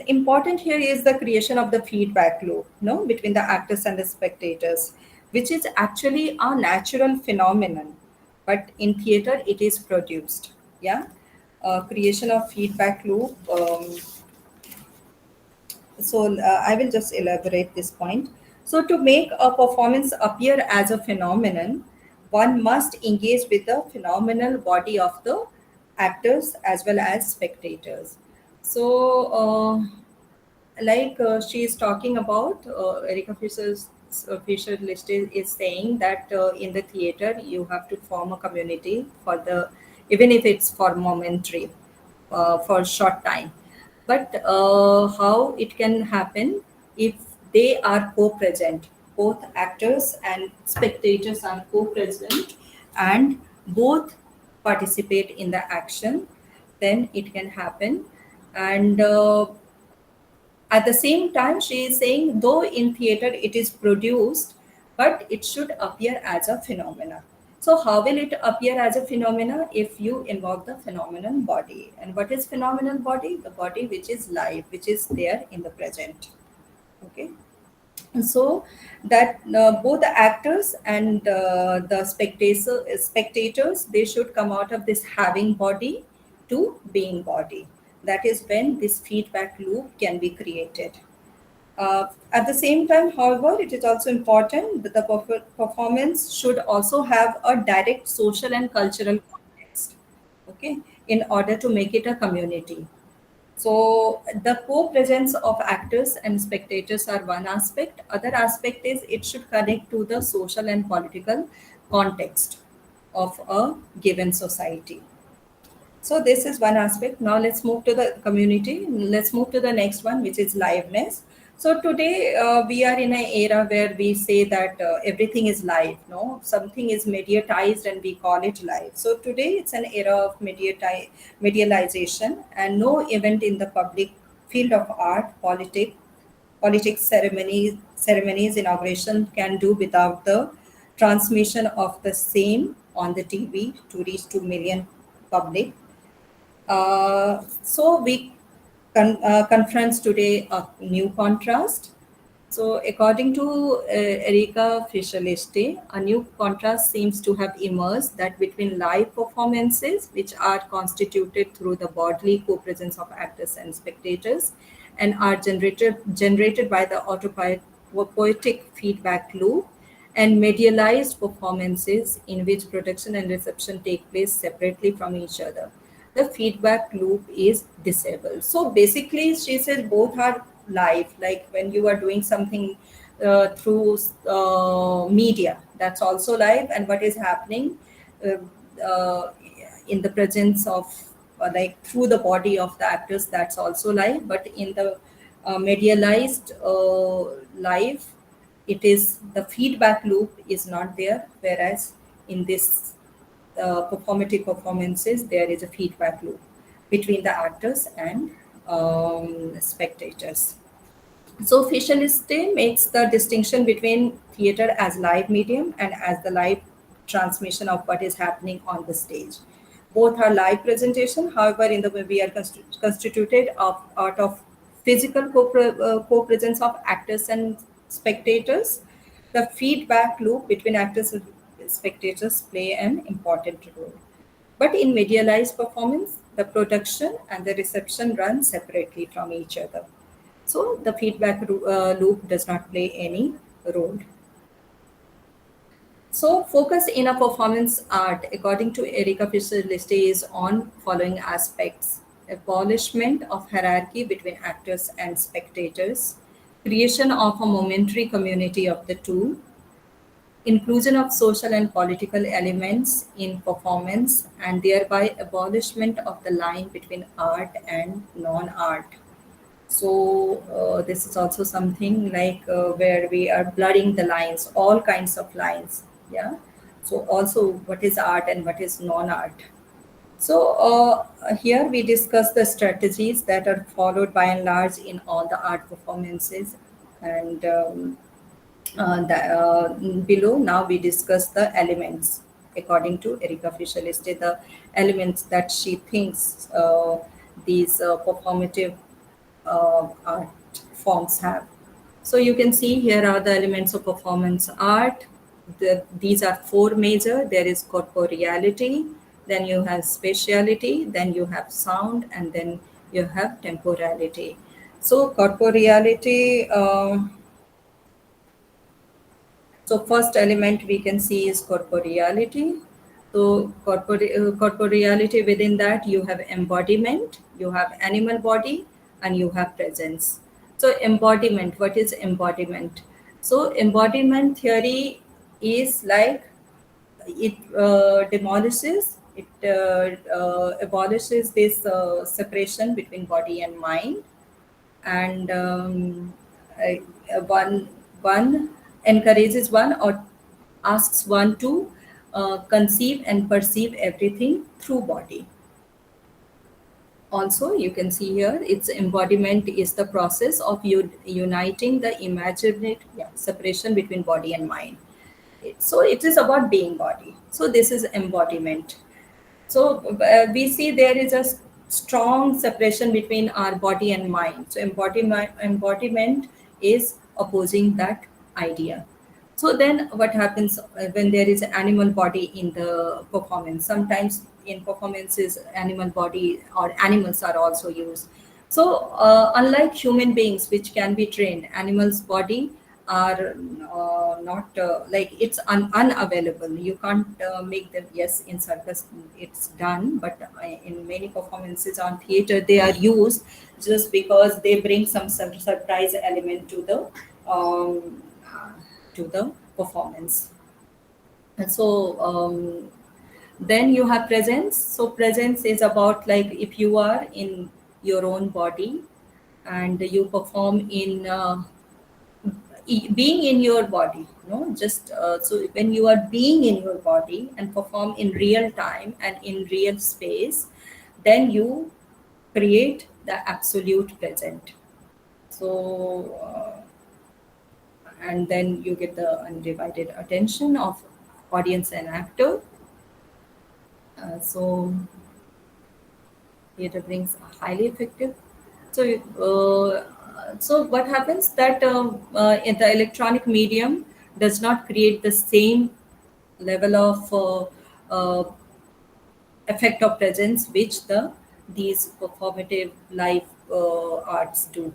important here is the creation of the feedback loop, no, between the actors and the spectators, which is actually a natural phenomenon, but in theater it is produced. Yeah, creation of feedback loop. I will just elaborate this point. So to make a performance appear as a phenomenon, one must engage with the phenomenal body of the actors as well as spectators. So she is talking about, Erika Fisher List is saying that in the theater you have to form a community for the, even if it's for momentary, for a short time. But how it can happen if they are co-present, both actors and spectators are co-present, and both participate in the action, then it can happen. And at the same time, she is saying, though in theater it is produced, but it should appear as a phenomena. So, how will it appear as a phenomena? If you involve the phenomenon body. And what is phenomenal body? The body which is live, which is there in the present. Okay. So that both the actors and the spectators, they should come out of this having body to being body. That is when this feedback loop can be created. At the same time, however, it is also important that the performance should also have a direct social and cultural context. okay, in order to make it a community. So the co-presence of actors and spectators are one aspect. Other aspect is it should connect to the social and political context of a given society. So this is one aspect. Now let's move to the community. Let's move to the next one, which is liveness. So today we are in an era where we say that everything is live. No, something is mediatized and we call it live. So today it's an era of medialization, and no event in the public field of art, politics, ceremonies, inauguration can do without the transmission of the same on the TV to reach 2 million public. So we confronts today a new contrast. So according to Erika Fischer-Liste, a new contrast seems to have emerged that between live performances, which are constituted through the bodily co-presence of actors and spectators, and are generated by the autopoietic feedback loop, and medialized performances in which production and reception take place separately from each other. The feedback loop is disabled. So basically, she said both are live, like when you are doing something through media, that's also live, and what is happening uh, uh, in the presence of like through the body of the actors, that's also live. But in the medialized live, it is the feedback loop is not there, whereas in this performative performances there is a feedback loop between the actors and spectators. So Fischer-Liste makes the distinction between theater as live medium and as the live transmission of what is happening on the stage. Both are live presentation. However, in the way we are constituted of out of physical co-presence of actors and spectators, the feedback loop between actors and spectators play an important role. But in medialized performance, the production and the reception run separately from each other. So the feedback loop does not play any role. So focus in a performance art, according to Erika Fischer-Liste, is on following aspects: abolishment of hierarchy between actors and spectators, creation of a momentary community of the two, inclusion of social and political elements in performance, and thereby abolishment of the line between art and non-art. So this is also something like where we are blurring the lines, all kinds of lines. Yeah. So also what is art and what is non-art. So here we discuss the strategies that are followed by and large in all the art performances, and below now we discuss the elements according to Erika Fischer-Liste, the elements that she thinks these performative art forms have. So you can see here are the elements of performance art. These are four major. There is corporeality, then you have spatiality, then you have sound, and then you have temporality. So corporeality. So first element we can see is corporeality. So corporeality, within that you have embodiment, you have animal body, and you have presence. So embodiment, what is embodiment? So embodiment theory is like it abolishes this separation between body and mind, and one encourages one or asks one to conceive and perceive everything through body. Also, you can see here its embodiment is the process of uniting the imaginary separation between body and mind. So it is about being body. So this is embodiment. So we see there is a strong separation between our body and mind. So embodiment is opposing that idea. So then what happens when there is an animal body in the performance? Sometimes in performances, animal body or animals are also used. So unlike human beings, which can be trained, animals' body are not like it's unavailable. You can't make them. Yes, in circus it's done, but in many performances on theater they are used just because they bring some surprise element um, uh, to the performance. And so then you have presence. So presence is about like if you are in your own body and you perform in being in your body, just so when you are being in your body and perform in real time and in real space, then you create the absolute present. So and then you get the undivided attention of audience and actor. So theater brings highly effective. So, so what happens that in the electronic medium does not create the same level of effect of presence which these performative live arts do.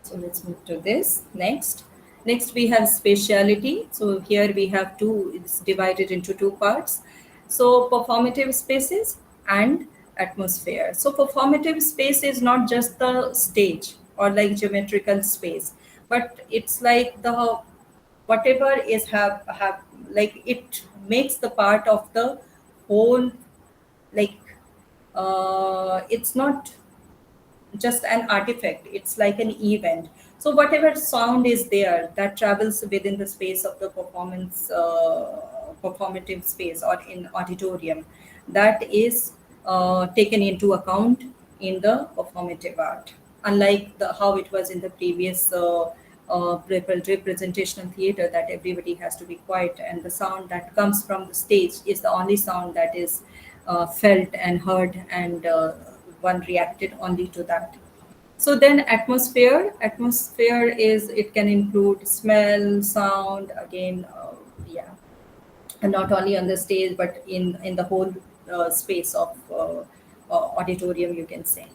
So let's move to this next. Next we have spatiality. So here we have two, it's divided into two parts. So performative spaces and atmosphere. So performative space is not just the stage or like geometrical space, but it's like the whatever is have like it makes the part of the whole, like it's not just an artifact, it's like an event. So whatever sound is there that travels within the space of the performance performative space or in auditorium, that is taken into account in the performative art, unlike how it was in the previous representational theater, that everybody has to be quiet and the sound that comes from the stage is the only sound that is felt and heard, and one reacted only to that. So then atmosphere is, it can include smell, sound, again, yeah, and not only on the stage but in the whole space of auditorium, you can say.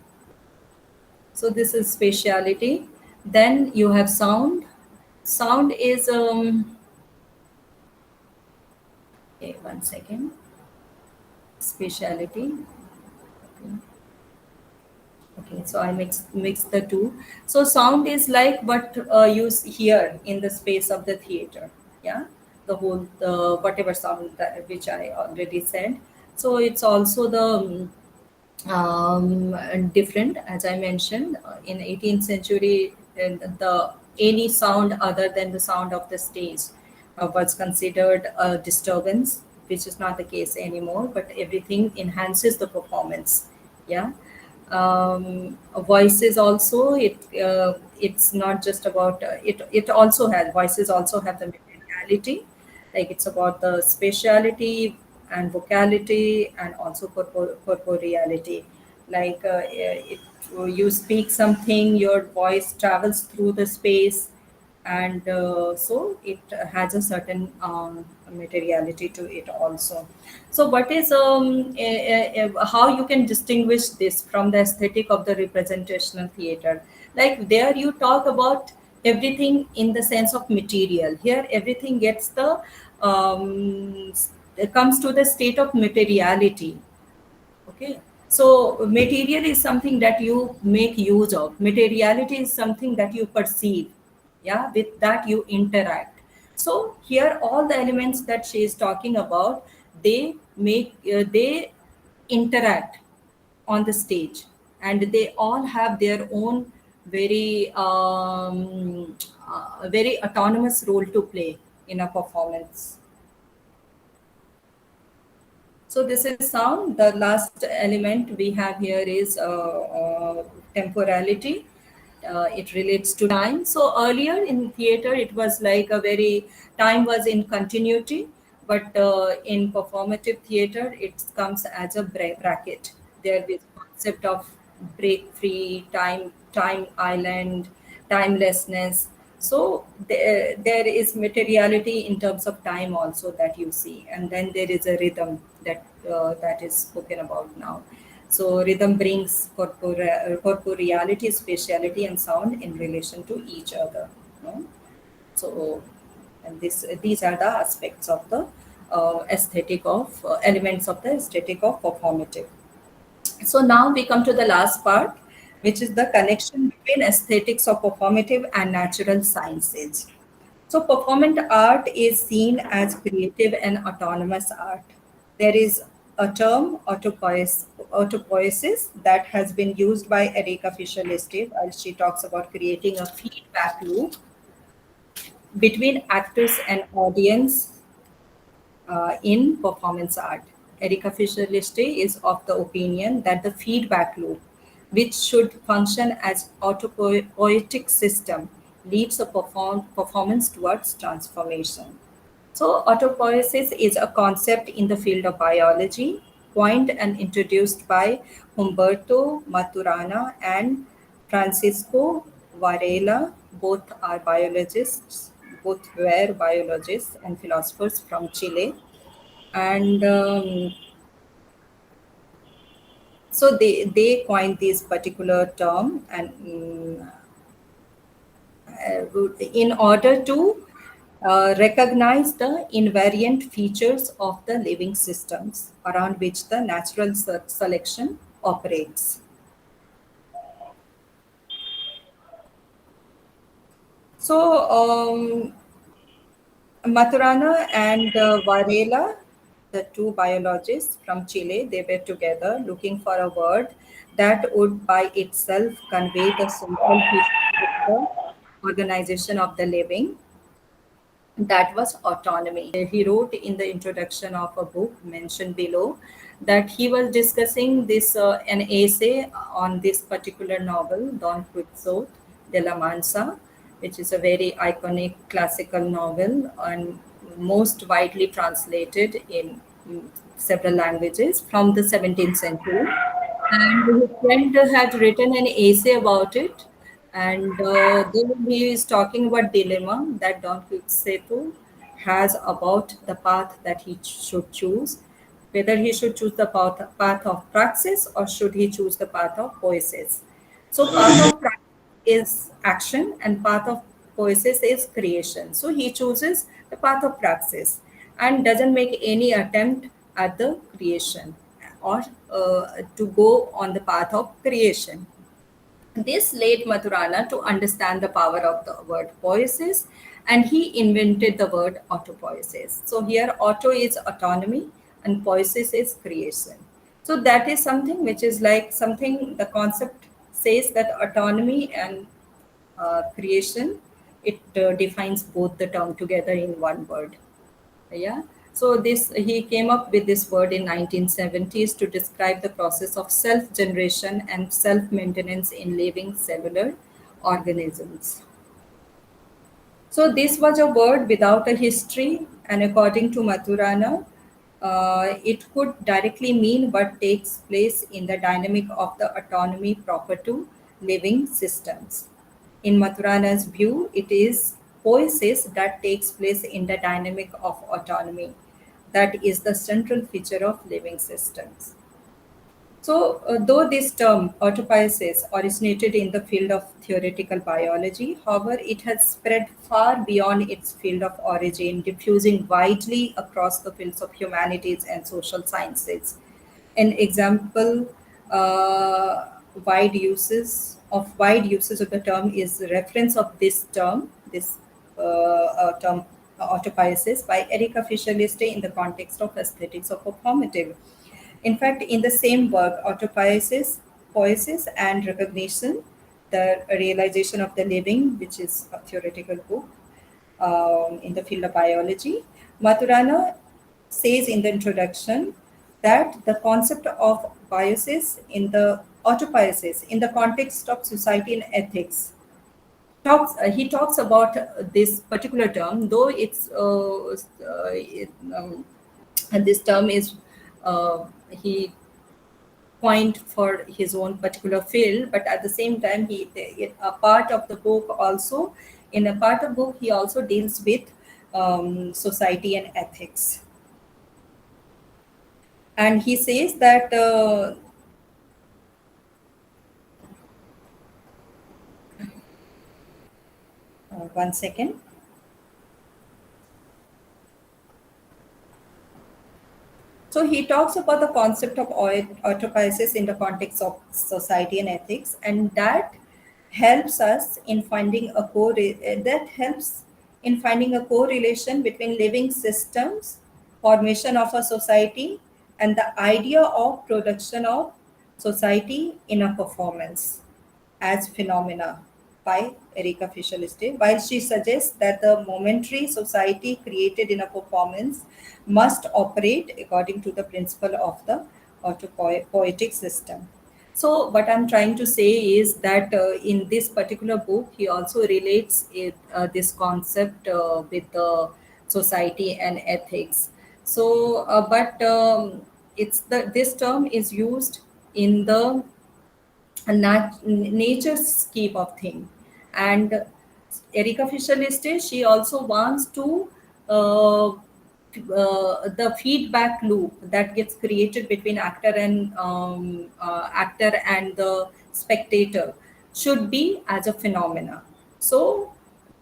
So this is spatiality. Then you have sound. Sound is okay, one second. Spatiality. Okay. Okay, so I mix the two. So sound is like what you hear in the space of the theater. Yeah, the whatever sound that which I already said. So it's also the different, as I mentioned, in 18th century, the any sound other than the sound of the stage was considered a disturbance, which is not the case anymore. But everything enhances the performance. Yeah, voices also, it's not just about it also has voices also have the materiality, like it's about the spatiality and vocality and also corporeality, like you speak something, your voice travels through the space, and so it has a certain materiality to it also. So what is how you can distinguish this from the aesthetic of the representational theater? Like there you talk about everything in the sense of material. Here everything gets the it comes to the state of materiality. Okay. So material is something that you make use of. Materiality is something that you perceive. Yeah, with that you interact. So here all the elements that she is talking about, they interact on the stage, and they all have their own very autonomous role to play in a performance. So this is sound. The last element we have here is temporality. It relates to time. So earlier in theater, it was like a very time was in continuity, but in performative theater, it comes as a bracket. There is concept of break free time, time island, timelessness. So there is materiality in terms of time also that you see, and then there is a rhythm that is spoken about now. So rhythm brings corporeality, spatiality, and sound in relation to each other. No? So, and these are the aspects of the aesthetic of elements of the aesthetic of performative. So now we come to the last part, which is the connection between aesthetics of performative and natural sciences. So performant art is seen as creative and autonomous art. There is a term, autopoiesis, that has been used by Erika Fischer-Liste while she talks about creating a feedback loop between actors and audience in performance art. Erika Fischer-Liste is of the opinion that the feedback loop, which should function as autopoietic system, leads a performance towards transformation. So, autopoiesis is a concept in the field of biology, coined and introduced by Humberto Maturana and Francisco Varela. Both are biologists, both were biologists and philosophers from Chile. And so they coined this particular term and in order to recognize the invariant features of the living systems around which the natural selection operates. So, Maturana and Varela, the two biologists from Chile, they were together looking for a word that would by itself convey the central feature of the organization of the living, that was autonomy. He wrote in the introduction of a book mentioned below that he was discussing this an essay on this particular novel, Don Quixote de la Mancha, which is a very iconic classical novel and most widely translated in several languages from the 17th century. And his friend had written an essay about it. And then he is talking about dilemma that Don Quixote has about the path that he should choose, whether he should choose the path of praxis or should he choose the path of poesis. So path of praxis is action and path of poesis is creation. So he chooses the path of praxis and doesn't make any attempt at the creation or to go on the path of creation. This led Maturana to understand the power of the word poiesis and he invented the word autopoiesis. So here auto is autonomy and poiesis is creation. So that is something which is like something the concept says that autonomy and creation, it defines both the term together in one word. Yeah. So this he came up with this word in 1970s to describe the process of self-generation and self-maintenance in living cellular organisms. So this was a word without a history, and according to Maturana, it could directly mean what takes place in the dynamic of the autonomy proper to living systems. In Maturana's view, it is poiesis that takes place in the dynamic of autonomy. That is the central feature of living systems. So, though this term, autopoiesis, originated in the field of theoretical biology, however, it has spread far beyond its field of origin, diffusing widely across the fields of humanities and social sciences. An example, wide uses of the term is reference of this term, this term autopoiesis by Erika Fischer-Liste in the context of aesthetics of performative. In fact, in the same work, autopoiesis, poiesis, and recognition, the realization of the living, which is a theoretical book in the field of biology, Maturana says in the introduction that the concept of biases in the autopoiesis in the context of society and ethics he talks about this particular term, though and this term is he coined for his own particular field, but at the same time, a part of the book also, in a part of the book, he also deals with society and ethics. And he says that One second. So he talks about the concept of autopoiesis in the context of society and ethics, and that helps us in finding a that helps in finding a correlation between living systems, formation of a society, and the idea of production of society in a performance as phenomena by Erika Fischer-Liste, while she suggests that the momentary society created in a performance must operate according to the principle of the autopoietic system. So, what I'm trying to say is that in this particular book, he also relates this concept with the society and ethics. So, but it's this term is used in the nature's scheme of thing. And Erika Fischer-Liste, she also wants to the feedback loop that gets created between actor and the spectator should be as a phenomena. So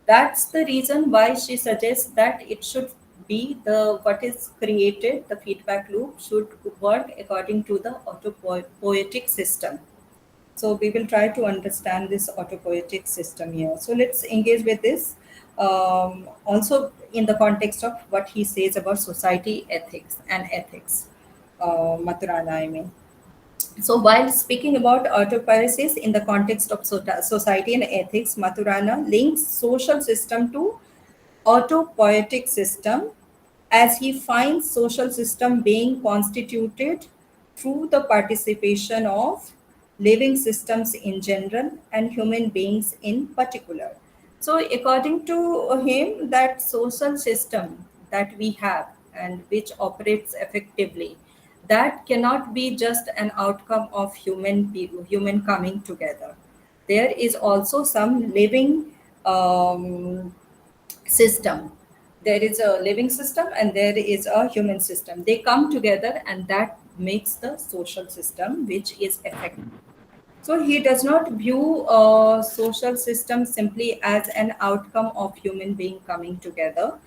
that's the reason why she suggests that it should be the what is created, the feedback loop should work according to the autopoietic system. So we will try to understand this autopoietic system here. So let's engage with this. Also in the context of what he says about society ethics and ethics. Maturana, I mean. So while speaking about autopoiesis in the context of society and ethics, Maturana links social system to autopoietic system as he finds social system being constituted through the participation of living systems in general and human beings in particular. So according to him, that social system that we have and which operates effectively, that cannot be just an outcome of human coming together. There is also some living system. There is a living system and there is a human system. They come together and that makes the social system which is effective. So he does not view a social system simply as an outcome of human being coming together,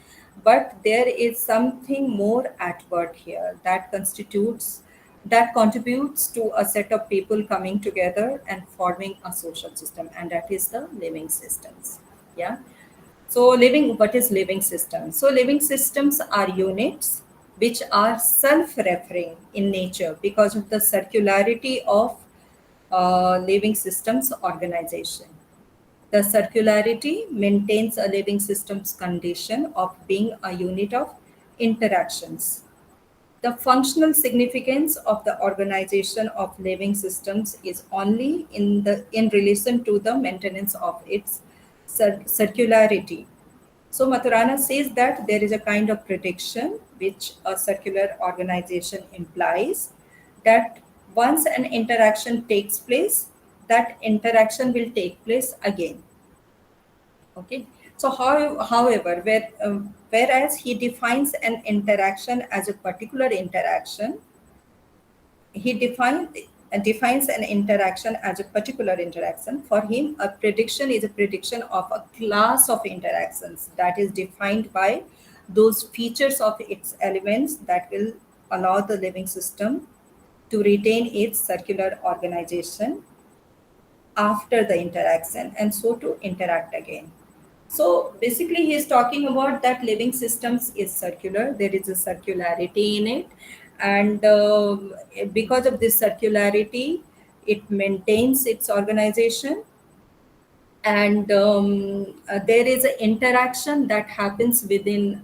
but there is something more at work here that contributes to a set of people coming together and forming a social system, and that is the living systems. Yeah. So what is living systems? So living systems are units which are self-referring in nature because of the circularity of living systems organization. The circularity maintains a living system's condition of being a unit of interactions. The functional significance of the organization of living systems is only in relation to the maintenance of its circularity. So Maturana says that there is a kind of prediction which a circular organization implies, that once an interaction takes place, that interaction will take place again. Okay. So however, whereas he defines an interaction as a particular interaction, he defines an interaction as a particular interaction. For him, a prediction is a prediction of a class of interactions that is defined by those features of its elements that will allow the living system to retain its circular organization after the interaction and so to interact again. So basically, he is talking about that living systems is circular. There is a circularity in it, and because of this circularity, it maintains its organization, and there is an interaction that happens between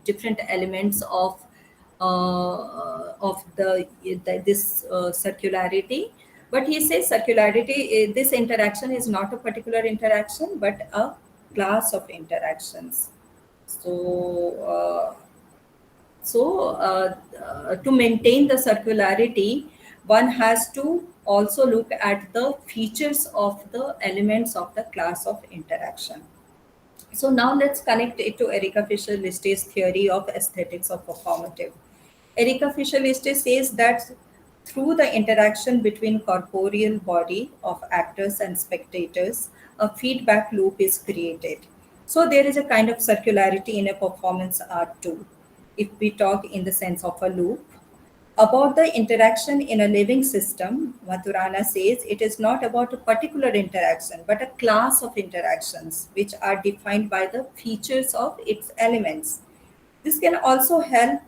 different elements of this circularity. But he says circularity, this interaction is not a particular interaction but a class of interactions. So to maintain the circularity, one has to also look at the features of the elements of the class of interaction. So now let's connect it to Erika Fischer-Liste's theory of aesthetics of performative. Erika Fischer-Liste says that through the interaction between corporeal body of actors and spectators, a feedback loop is created. So there is a kind of circularity in a performance art too. If we talk in the sense of a loop, about the interaction in a living system, Maturana says it is not about a particular interaction, but a class of interactions which are defined by the features of its elements. This can also help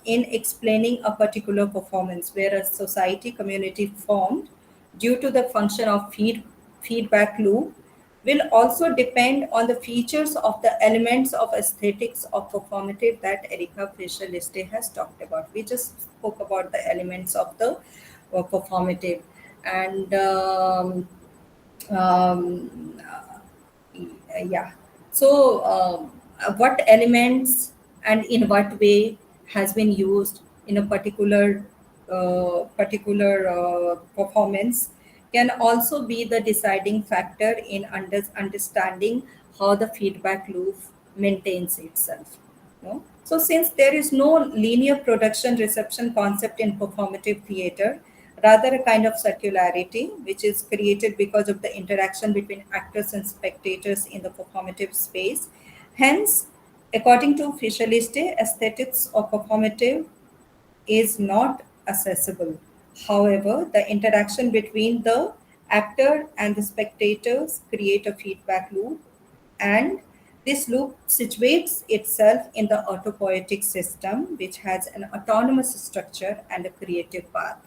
in explaining a particular performance where a society community formed due to the function of feedback loop will also depend on the features of the elements of aesthetics of performative that Erika Fischer-Liste has talked about. We just spoke about the elements of the performative, and um, yeah. So what elements and in what way has been used in a particular performance can also be the deciding factor in understanding how the feedback loop maintains itself. No? So since there is no linear production reception concept in performative theater, rather a kind of circularity which is created because of the interaction between actors and spectators in the performative space. Hence, according to Fischer-Liste, aesthetics of performative is not accessible. However, the interaction between the actor and the spectators create a feedback loop, and this loop situates itself in the autopoietic system, which has an autonomous structure and a creative path.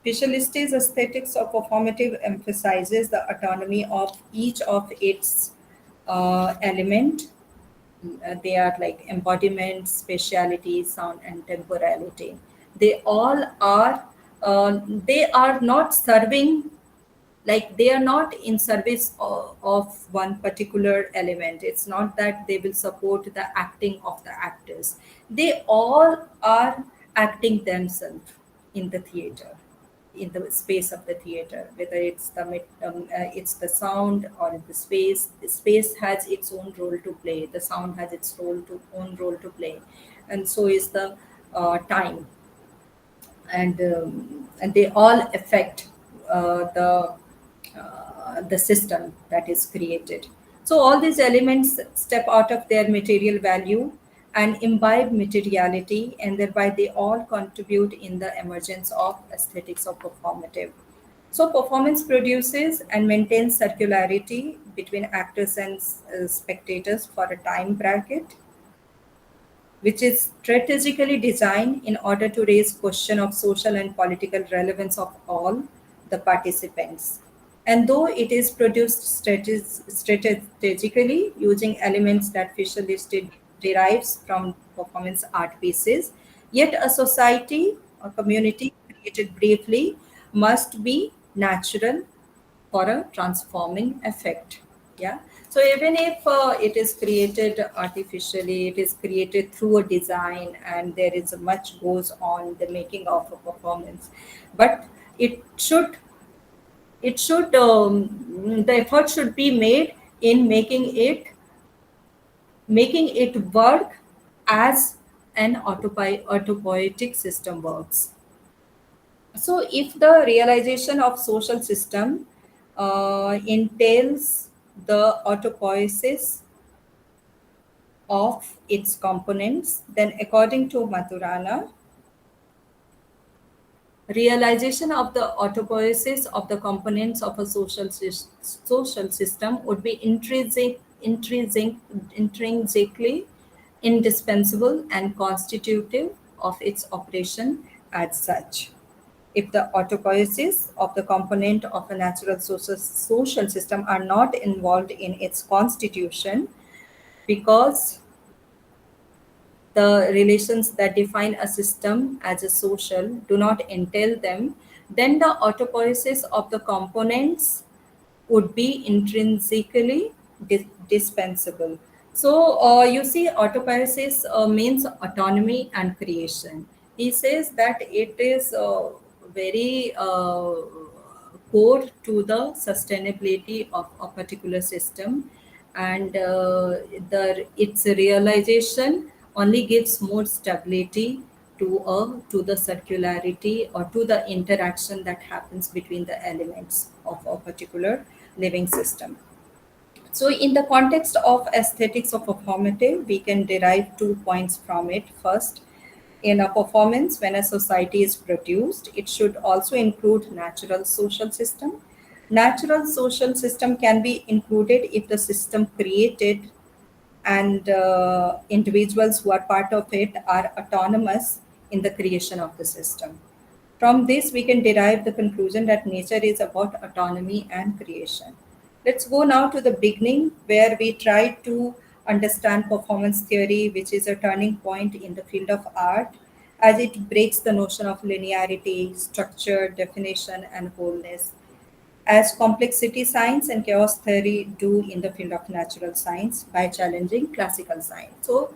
Fischer-Liste's aesthetics of performative emphasizes the autonomy of each of its element. They are like embodiment, spatiality, sound, and temporality. They all are. They are not serving, like they are not in service of one particular element. It's not that they will support the acting of the actors. They all are acting themselves in the theater, in the space of the theater, whether it's it's the sound or the space. The space has its own role to play, the sound has its own role to play, and so is the time, and they all affect the system that is created. So all these elements step out of their material value and imbibe materiality, and thereby they all contribute in the emergence of aesthetics of performative. So performance produces and maintains circularity between actors and spectators for a time bracket, which is strategically designed in order to raise question of social and political relevance of all the participants. And though it is produced strategically using elements that Fisher listed derives from performance art pieces, yet a society or community created briefly must be natural for a transforming effect. Yeah. So even if it is created artificially, it is created through a design, and there is much goes on the making of a performance, but it should the effort should be made in making it work as an autopoietic system works. So if the realization of social system entails the autopoiesis of its components, then according to Maturana, realization of the autopoiesis of the components of a social system would be intrinsically indispensable and constitutive of its operation as such. If the autopoiesis of the component of a natural social system are not involved in its constitution, because the relations that define a system as a social do not entail them, then the autopoiesis of the components would be intrinsically dispensable. So you see, autopoiesis means autonomy and creation. He says that it is very core to the sustainability of a particular system, and the its realization only gives more stability to the circularity or to the interaction that happens between the elements of a particular living system. So, in the context of aesthetics of performative, we can derive 2 points from it. First, in a performance, when a society is produced, it should also include natural social system. Natural social system can be included if the system created and individuals who are part of it are autonomous in the creation of the system. From this, we can derive the conclusion that nature is about autonomy and creation. Let's go now to the beginning, where we try to understand performance theory, which is a turning point in the field of art, as it breaks the notion of linearity, structure, definition, and wholeness, as complexity science and chaos theory do in the field of natural science by challenging classical science. So,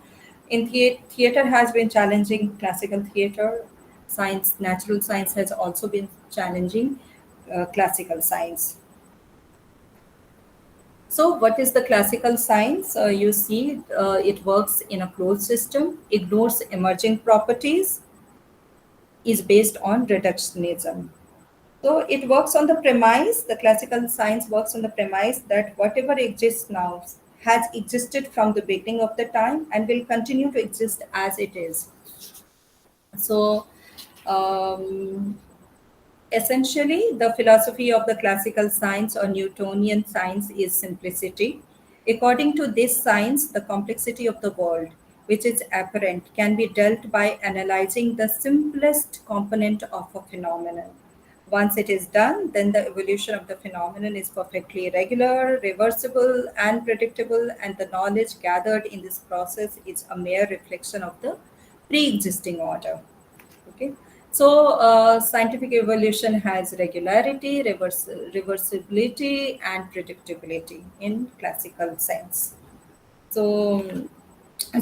in theater has been challenging classical theater science. Natural science has also been challenging classical science. So, what is the classical science? You see, it works in a closed system, ignores emerging properties, is based on reductionism. So it works on the premise, the classical science works on the premise that whatever exists now has existed from the beginning of the time and will continue to exist as it is. So um, essentially, the philosophy of the classical science or Newtonian science is simplicity. According to this science, the complexity of the world, which is apparent, can be dealt by analyzing the simplest component of a phenomenon. Once it is done, then the evolution of the phenomenon is perfectly regular, reversible, and predictable, and the knowledge gathered in this process is a mere reflection of the pre existing order. Okay. So, scientific evolution has regularity, reversibility, and predictability in classical sense. So,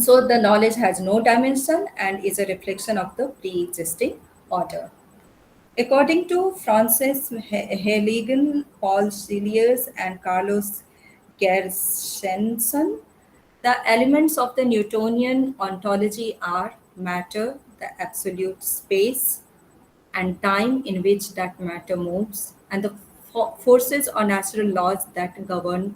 so the knowledge has no dimension and is a reflection of the pre-existing order. According to Francis Heligan, Paul Cilius, and Carlos Gershenson, the elements of the Newtonian ontology are matter, the absolute space, and time in which that matter moves, and the forces or natural laws that govern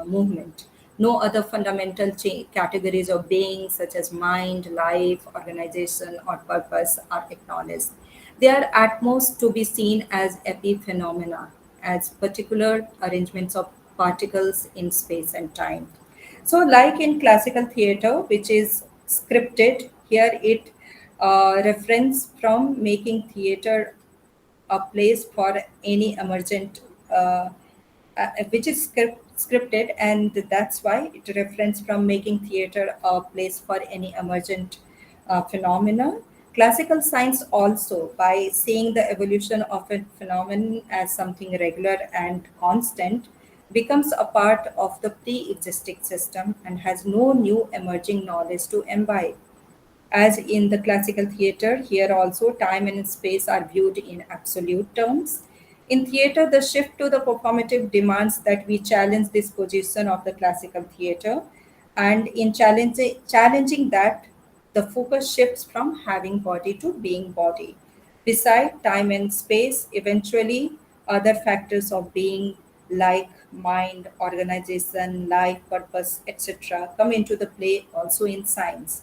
movement. No other fundamental categories of being, such as mind, life, organization, or purpose, are acknowledged. They are at most to be seen as epiphenomena, as particular arrangements of particles in space and time. So, like in classical theater, which is scripted, here it reference from making theater a place for any emergent, which is scripted, and that's why it reference from making theater a place for any emergent phenomena. Classical science also, by seeing the evolution of a phenomenon as something regular and constant, becomes a part of the pre-existing system and has no new emerging knowledge to imbibe. As in the classical theater, here also time and space are viewed in absolute terms. In theater, the shift to the performative demands that we challenge this position of the classical theater, and in challenging that, the focus shifts from having body to being body. Beside time and space, eventually other factors of being like mind, organization, life, purpose, etc., come into the play also in science.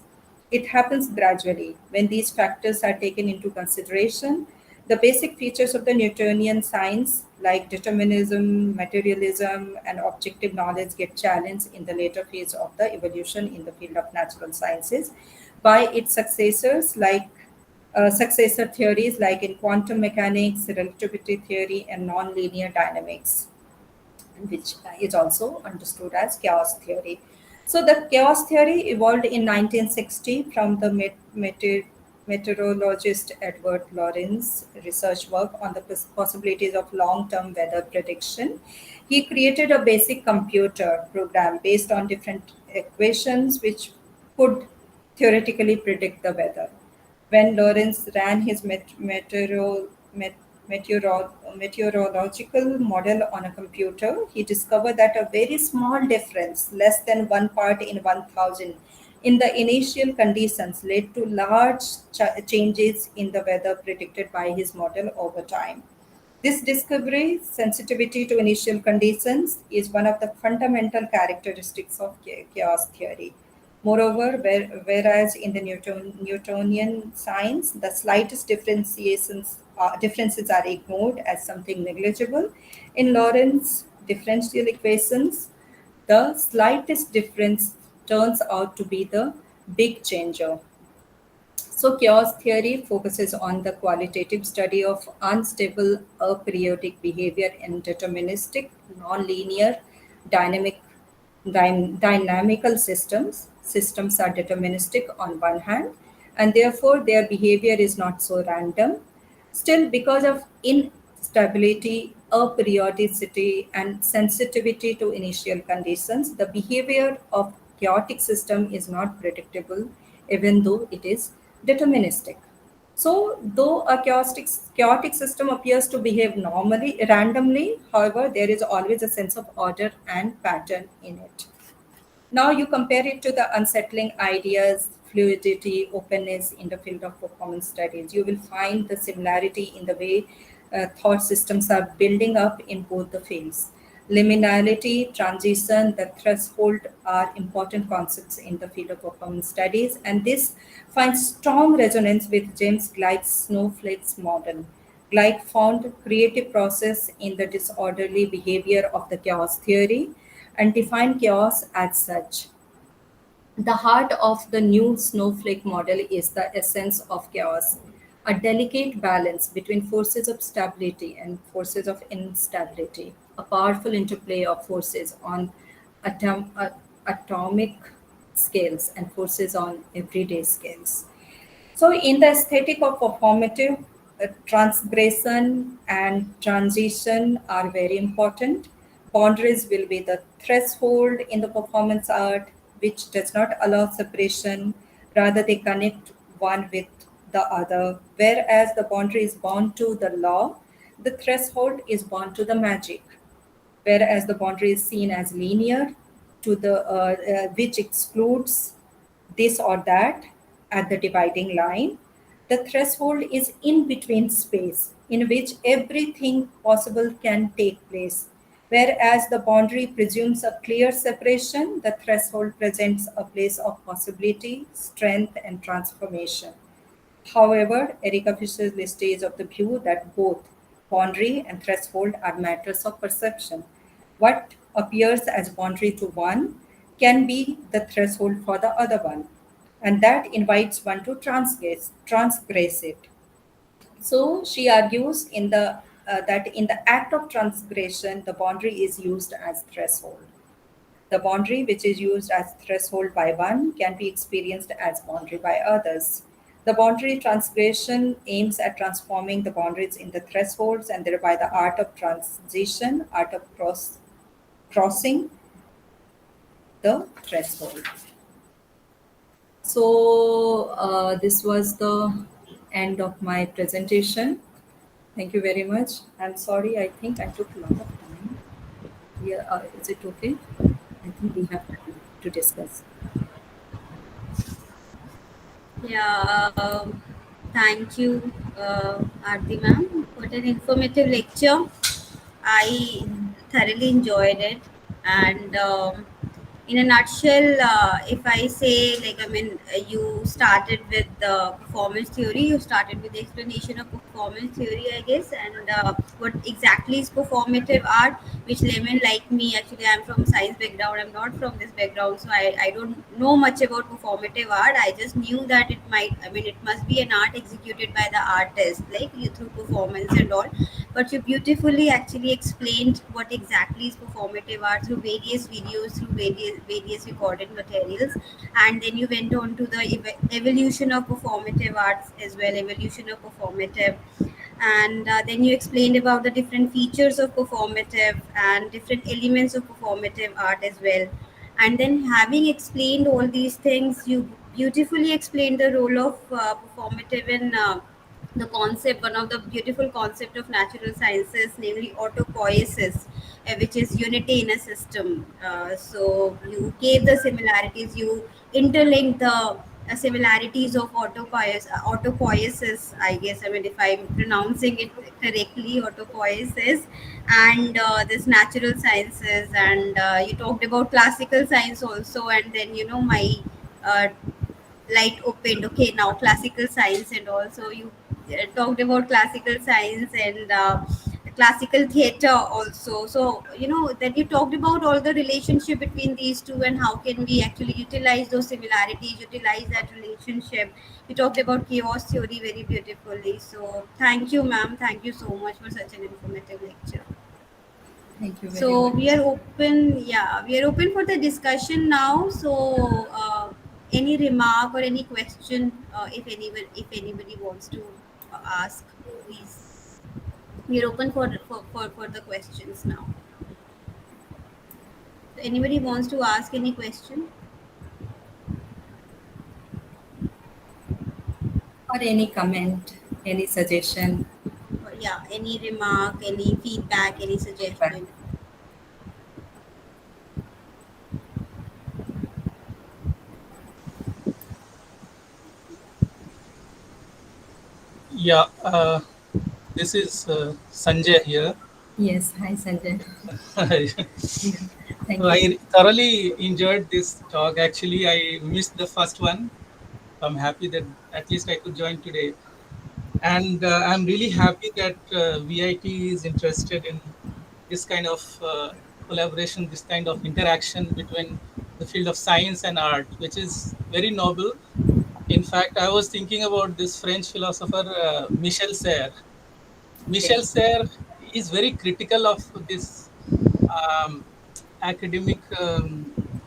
It happens gradually. When these factors are taken into consideration, the basic features of the Newtonian science, like determinism, materialism, and objective knowledge, get challenged in the later phase of the evolution in the field of natural sciences by its successor theories like in quantum mechanics, relativity theory, and nonlinear dynamics, which is also understood as chaos theory. So the chaos theory evolved in 1960 from the meteorologist Edward Lorenz research work on the possibilities of long-term weather prediction. He created a basic computer program based on different equations which could theoretically predict the weather. When Lorentz ran his meteorological model on a computer, he discovered that a very small difference, less than one part in 1,000, in the initial conditions led to large changes in the weather predicted by his model over time. This discovery, sensitivity to initial conditions, is one of the fundamental characteristics of chaos theory. Moreover, whereas in the Newtonian science, the slightest differences are ignored as something negligible, in Lorentz differential equations, the slightest difference turns out to be the big changer. So, chaos theory focuses on the qualitative study of unstable, aperiodic behavior in deterministic, nonlinear, dynamic, dynamical systems. Systems are deterministic on one hand, and therefore their behavior is not so random. Still, because of instability, aperiodicity, and sensitivity to initial conditions, the behavior of chaotic system is not predictable, even though it is deterministic. So, though a chaotic system appears to behave normally, randomly, however, there is always a sense of order and pattern in it. Now you compare it to the unsettling ideas, fluidity, openness in the field of performance studies. You will find the similarity in the way thought systems are building up in both the fields. Liminality, transition, the threshold are important concepts in the field of performance studies, and this finds strong resonance with James Gleick's snowflakes model. Gleick found creative process in the disorderly behavior of the chaos theory and defined chaos as such. The heart of the new snowflake model is the essence of chaos, a delicate balance between forces of stability and forces of instability, a powerful interplay of forces on atomic scales and forces on everyday scales. So, in the aesthetic of performative, transgression and transition are very important. Boundaries will be the threshold in the performance art, which does not allow separation, rather, they connect one with the other. Whereas the boundary is bound to the law, the threshold is bound to the magic, whereas the boundary is seen as linear to the which excludes this or that at the dividing line. The threshold is in between space in which everything possible can take place. Whereas the boundary presumes a clear separation, the threshold presents a place of possibility, strength, and transformation. However, Erika Fisher-Liste is of the view that both boundary and threshold are matters of perception. What appears as boundary to one can be the threshold for the other one, and that invites one to transgress it. So she argues that in the act of transgression, the boundary is used as threshold. The boundary which is used as threshold by one can be experienced as boundary by others. The boundary transgression aims at transforming the boundaries into thresholds and thereby the art of transition, art of crossing the threshold. So this was the end of my presentation. Thank you very much. I'm sorry, I think I took a lot of time. Yeah, is it okay? I think we have time to discuss. Yeah, thank you, Aarti ma'am, for an informative lecture. I thoroughly enjoyed it, and in a nutshell, if I say, like, I mean, you started with the performance theory, you started with the explanation of performance theory, I guess, and what exactly is performative art, which laymen like me, actually, I'm from science background, I'm not from this background, so I don't know much about performative art. I just knew that it might, I mean, it must be an art executed by the artist, like you through performance and all, but you beautifully actually explained what exactly is performative art through various videos, through various recorded materials, and then you went on to the evolution of performative arts as well, evolution of performative, and then you explained about the different features of performative and different elements of performative art as well. And then, having explained all these things, you beautifully explained the role of performative in the concept, one of the beautiful concept of natural sciences, namely autopoiesis, which is unity in a system. So you gave the similarities, you interlinked the similarities of autopoiesis, I guess. I mean, if I'm pronouncing it correctly, autopoiesis, and this natural sciences, and you talked about classical science also, and then my uh, light opened. Okay, now classical science, and also you talked about classical science and classical theater also. So that you talked about all the relationship between these two, and how can we actually utilize those similarities, utilize that relationship. You talked about chaos theory very beautifully. So thank you, ma'am, thank you so much for such an informative lecture. Thank you very So we much. are open, yeah, we are open for the discussion now. So any remark or any question, if anybody wants to ask, please. We are open for the questions now. So anybody wants to ask any question? Or any comment, any suggestion, Or yeah, any remark, any feedback, any feedback. suggestion? Yeah, this is Sanjay here. Yes, hi Sanjay. Yeah, thank you. I thoroughly enjoyed this talk. Actually, I missed the first one. I'm happy that at least I could join today. And I'm really happy that VIT is interested in this kind of collaboration, this kind of interaction between the field of science and art, which is very noble. In fact, I was thinking about this French philosopher, Michel Serres. Okay. Michel Serres is very critical of this um, academic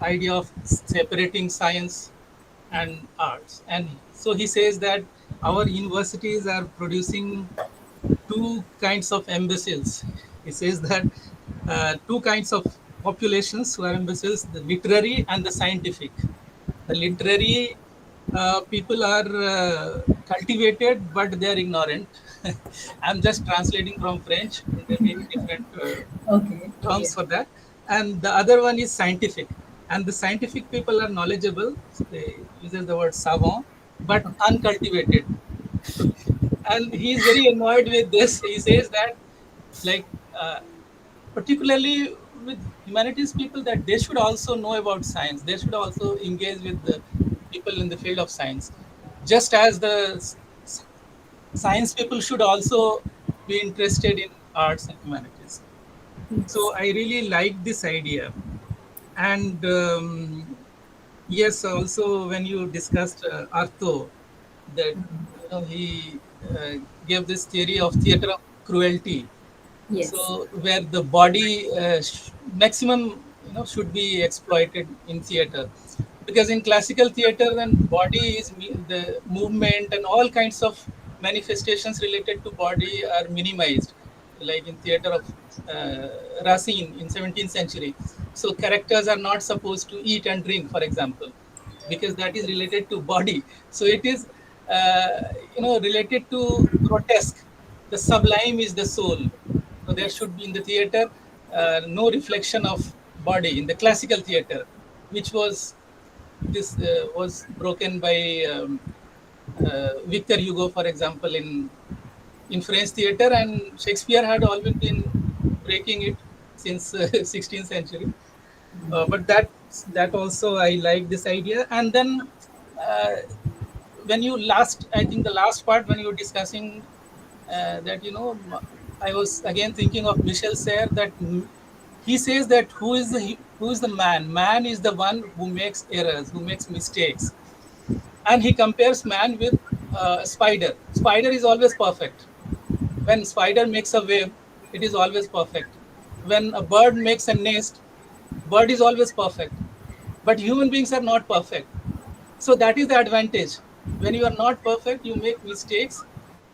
idea of separating science and arts. And so he says that our universities are producing two kinds of imbeciles. He says that two kinds of populations who are imbeciles, the literary and the scientific. The literary people are cultivated, but they are ignorant. I'm just translating from French. There may be different Okay. Yeah. terms for that. And the other one is scientific. And the scientific people are knowledgeable. They uses the word savant, but uncultivated. And he is very annoyed with this. He says that, like, particularly with humanities people, that they should also know about science. They should also engage with the people in the field of science, just as the science people should also be interested in arts and humanities. So Yes. I really like this idea. And yes, also when you discussed Arto, that he gave this theory of theater of cruelty. Yes. So where the body maximum should be exploited in theater, because in classical theater then body is the movement and all kinds of manifestations related to body are minimized, like in theater of Racine in 17th century. So characters are not supposed to eat and drink, for example, because that is related to body. So it is uh, related to grotesque. The sublime is the soul. So there Yes. should be in the theater no reflection of body in the classical theater, which was this was broken by Victor Hugo, for example, in French theater, and Shakespeare had always been breaking it since 16th century. But that also I like this idea. And then uh, when you last, I think the last part when you were discussing that I was again thinking of Michel Serres, that he says that who is the man? Man is the one who makes errors, who makes mistakes, and he compares man with a spider. Spider is always perfect. When spider makes a web, it is always perfect. When a bird makes a nest, bird is always perfect. But human beings are not perfect. So that is the advantage. When you are not perfect, you make mistakes,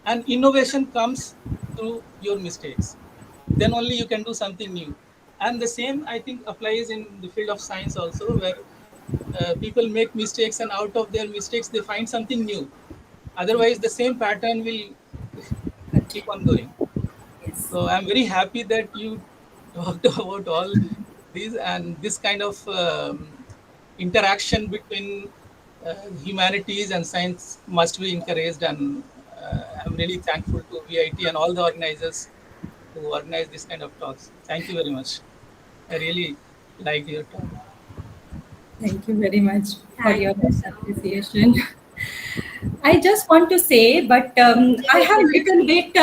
and innovation comes through your mistakes. Then only you can do something new. And the same, I think, applies in the field of science also, where people make mistakes, and out of their mistakes, they find something new. Otherwise, the same pattern will keep on going. Yes. So I'm very happy that you talked about all these and this kind of interaction between humanities and science must be encouraged. And I'm really thankful to VIT and all the organizers who organize this kind of talks. Thank you very much. I really liked your talk. Thank you very much for Thank your you so much. appreciation. I just want to say, but I Yes, have yes. little bit,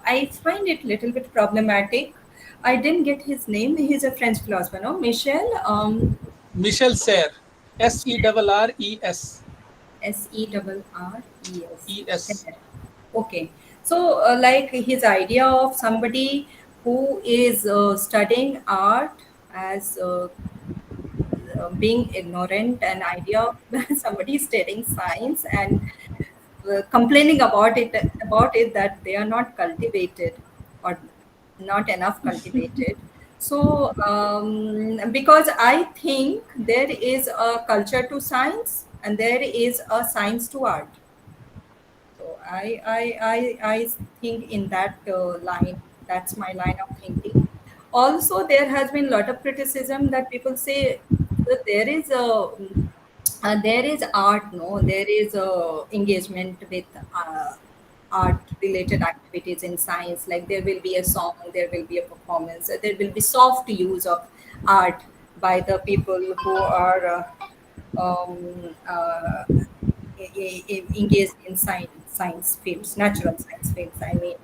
I find it little bit problematic. I didn't get his name. He's a French philosopher, no? Michel, Michel Serres, Serres. Serres. Es. Okay. So, like his idea of somebody who is studying art as being ignorant, an idea of somebody studying science and complaining about it that they are not cultivated or not enough cultivated. So because I think there is a culture to science and there is a science to art. So I think in that line. That's my line of thinking. Also, there has been a lot of criticism that people say that there is art, no, there is engagement with art related activities in science. Like there will be a song, there will be a performance, there will be soft use of art by the people who are engaged in science fields, natural science fields. I mean,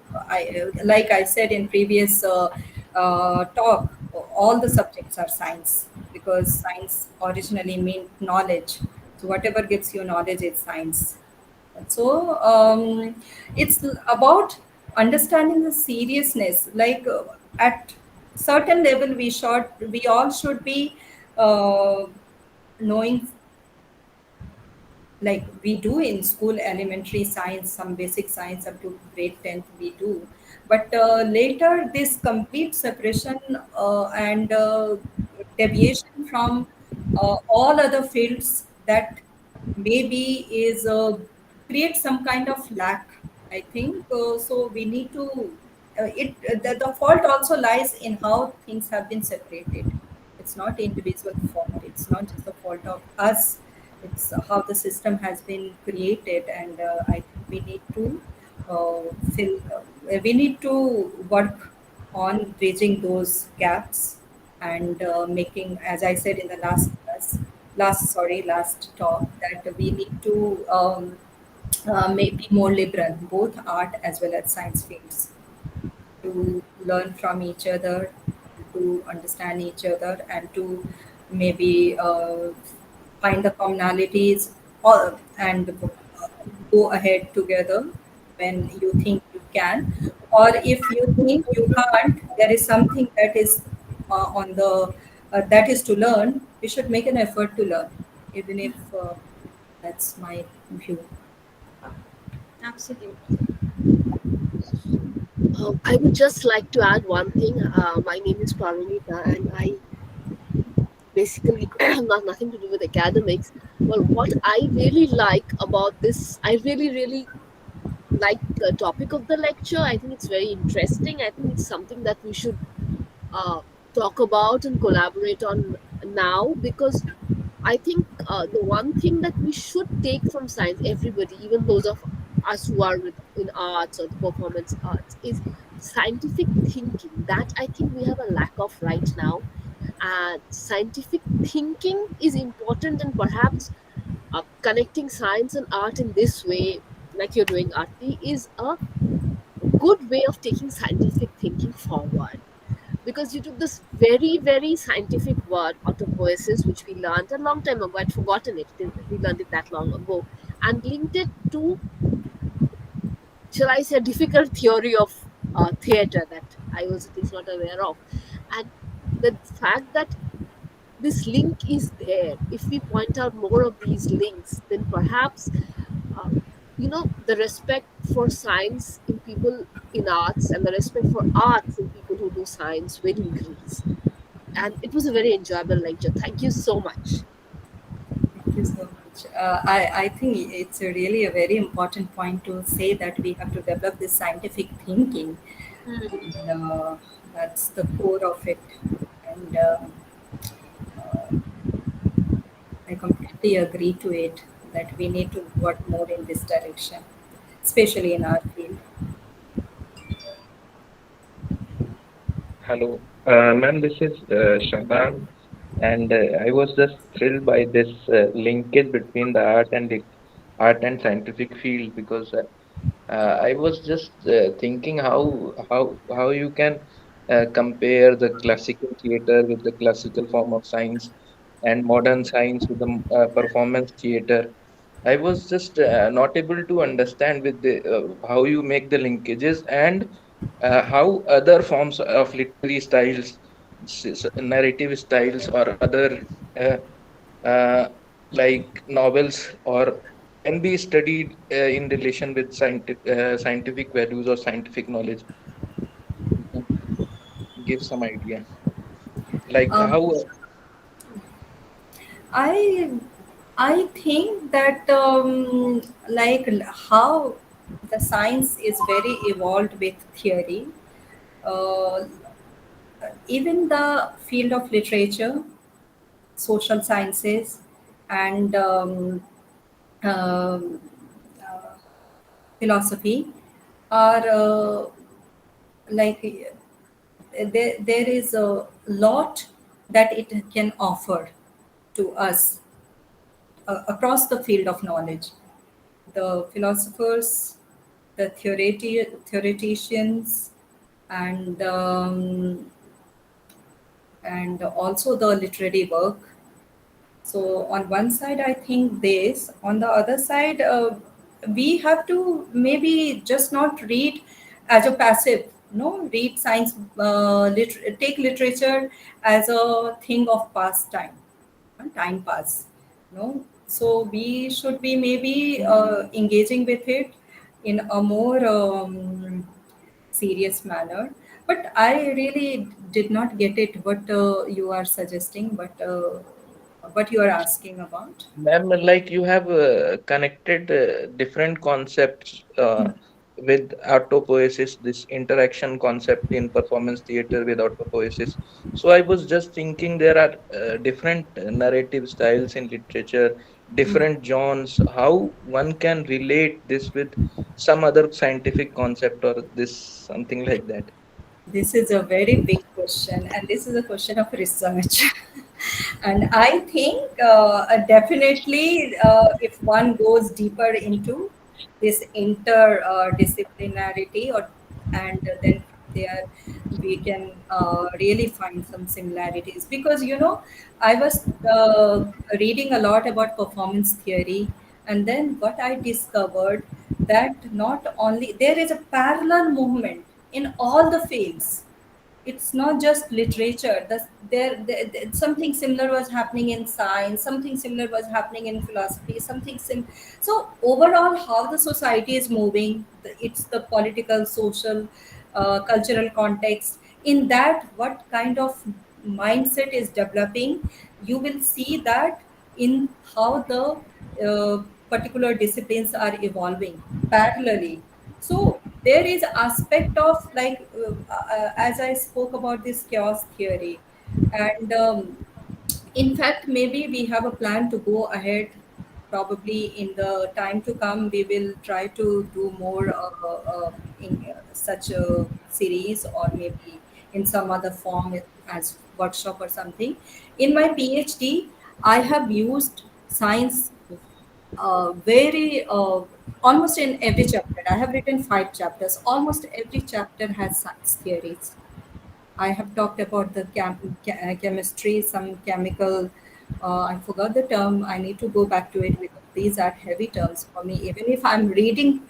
like I said in previous talk, all the subjects are science because science originally meant knowledge. So whatever gives you knowledge is science. So it's about understanding the seriousness. Like at certain level, we all should be uh, knowing, like we do in school, elementary science, some basic science up to grade 10th we do. But later this complete separation and deviation from all other fields, that maybe is create some kind of lack, I think. So we need to the fault also lies in how things have been separated. It's not individual fault, it's not just the fault of us, it's how the system has been created. And I think we need to we need to work on bridging those gaps and making, as I said in the last talk, that we need to be more liberal, both art as well as science fields, to learn from each other, to understand each other, and to maybe find the commonalities and go ahead together when you think you can. Or if you think you can't, there is something that is on the that is to learn. We should make an effort to learn, even if that's my view. Absolutely. I would just like to add one thing. My name is Paramita, and I basically have nothing to do with academics. Well, what I really like about this, I really, really like the topic of the lecture. I think it's very interesting. I think it's something that we should uh, talk about and collaborate on now, because I think the one thing that we should take from science, everybody, even those of us who are in arts or the performance arts, is scientific thinking. That I think we have a lack of right now. And scientific thinking is important, and perhaps connecting science and art in this way, like you're doing, Arti, is a good way of taking scientific thinking forward, because you took this very, very scientific word, autopoiesis, which we learned a long time ago. I'd forgotten it. We learned it that long ago, and linked it to, shall I say, a difficult theory of theater that I was at least not aware of. And the fact that this link is there, if we point out more of these links, then perhaps uh, the respect for science in people in arts and the respect for arts in people who do science will increase. And it was a very enjoyable lecture. Thank you so much. Thank you so much. I think it's really a very important point to say that we have to develop this scientific thinking. And, that's the core of it. And I completely agree to it that we need to work more in this direction, especially in our field. Hello, ma'am. This is Shaban, and I was just thrilled by this linkage between the art and scientific field because I was just thinking how you can compare the classical theater with the classical form of science and modern science with the performance theater. I was just not able to understand with the how you make the linkages and how other forms of literary styles, narrative styles, or other uh, uh, like novels, or can be studied in relation with scientific values or scientific knowledge. You can give some idea, like Um, how. I I think that how the science is very evolved with theory. Uh, Even the field of literature, social sciences, and um, uh, philosophy are like there is a lot that it can offer to us across the field of knowledge. The philosophers, the theoreticians, and also the literary work. So on one side, I think this. On the other side, we have to maybe just not read as a passive. No, read science, take literature as a thing of pastime, time pass. No, so we should be maybe engaging with it in a more serious manner. But I really did not get it what you are suggesting, but what you are asking about. Ma'am, like you have connected different concepts with autopoiesis, this interaction concept in performance theater with autopoiesis. So I was just thinking there are different narrative styles in literature, different genres, how one can relate this with some other scientific concept or this something like that. This is a very big question, and this is a question of research. And I think definitely, if one goes deeper into this interdisciplinarity, or and then from there we can really find some similarities. Because I was reading a lot about performance theory, and then what I discovered that not only there is a parallel movement in all the fields. It's not just literature. Something similar was happening in science, something similar was happening in philosophy, so overall how the society is moving, it's the political, social, cultural context. In that, what kind of mindset is developing, you will see that in how the particular disciplines are evolving parallelly. So there is aspect of as I spoke about this chaos theory, and in fact maybe we have a plan to go ahead. Probably in the time to come we will try to do more in such a series, or maybe in some other form as workshop or something. In my PhD, I have used science very almost in every chapter. I have written 5 chapters. Almost every chapter has science theories. I have talked about the chemistry, some chemical. I forgot the term. I need to go back to it because these are heavy terms for me. Even if I'm reading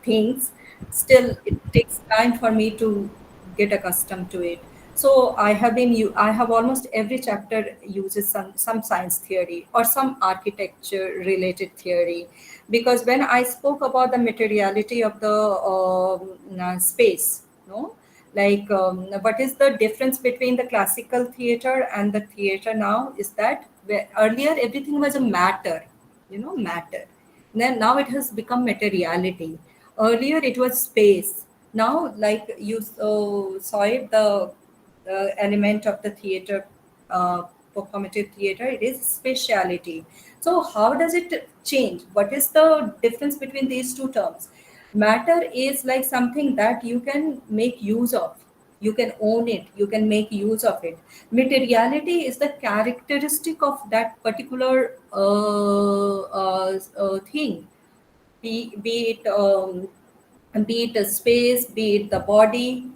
things, still it takes time for me to get accustomed to it. So I have almost every chapter uses some science theory or some architecture related theory, because when I spoke about the materiality of the space, no, what is the difference between the classical theater and the theater now is that where earlier everything was a matter, matter. Then now it has become materiality. Earlier it was space. Now, like you saw it, the element of the theater performative theater, it is speciality. So how does it change? What is the difference between these two terms? Matter is like something that you can make use of, you can own it, you can make use of it. Materiality is the characteristic of that particular thing, be it be it a space, be it the body.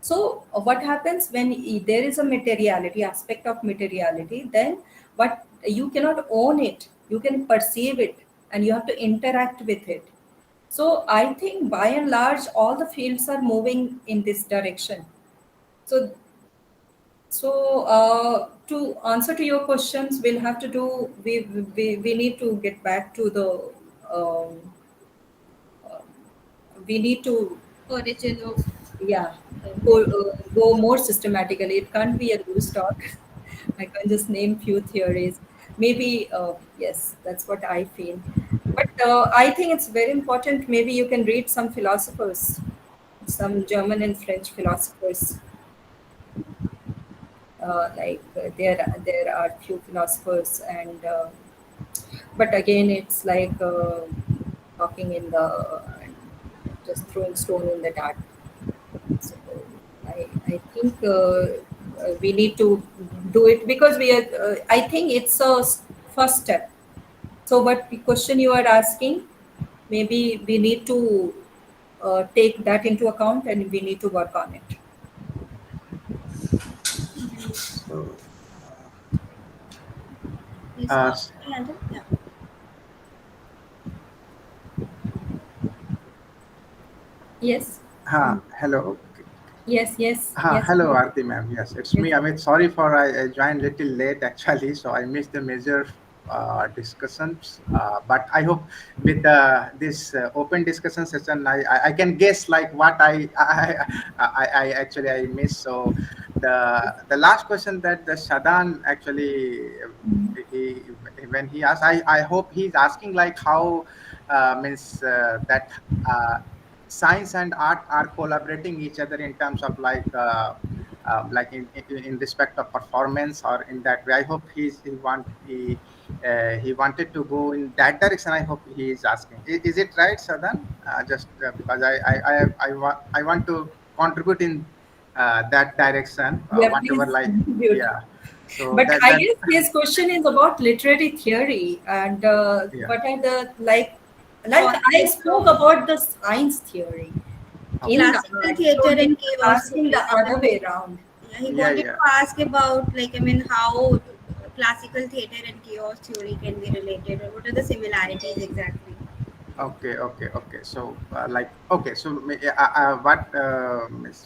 So what happens when there is a materiality aspect of materiality, then but you cannot own it, you can perceive it, and you have to interact with it. So I think by and large all the fields are moving in this direction. So to answer to your questions, we'll have to do we need to get back to the um, we need to, Origin of yeah, go more systematically. It can't be a loose talk. I can just name few theories. Maybe yes, that's what I feel. But I think it's very important. Maybe you can read some philosophers, some German and French philosophers. There are few philosophers, and but again, it's like talking in the just throwing stone in the dark. So I think we need to do it because we are. I think it's a first step. So, what the question you are asking, maybe we need to take that into account and we need to work on it. So, yes, uh, London? Yeah. Yes. hello. Yes. Yes. Yes. Hello, Arti ma'am. Yes, it's Yes. me. I mean, sorry for I joined little late actually, so I missed the major discussions. But I hope with this open discussion session, I can guess like what I actually I missed. So the last question that the Shadan actually he when he asked, I hope he's asking like how means that. Science and art are collaborating each other in terms of like in respect of performance or in that way. I hope he wanted to go in that direction. I hope he is asking, is it right, Sadan? Just because I want to contribute in that direction, Yeah. whatever Please like, contribute. yeah. So But that I that guess his question is about literary theory and yeah. what are the like I Concepts spoke of about the science theory Okay. in the classical art. So theater he and was chaos asking the theory. other way around. Yeah, he Yeah, wanted yeah. to ask about, like, I mean, how classical theater and chaos theory can be related, or what are the similarities exactly? Okay. So, okay. So, what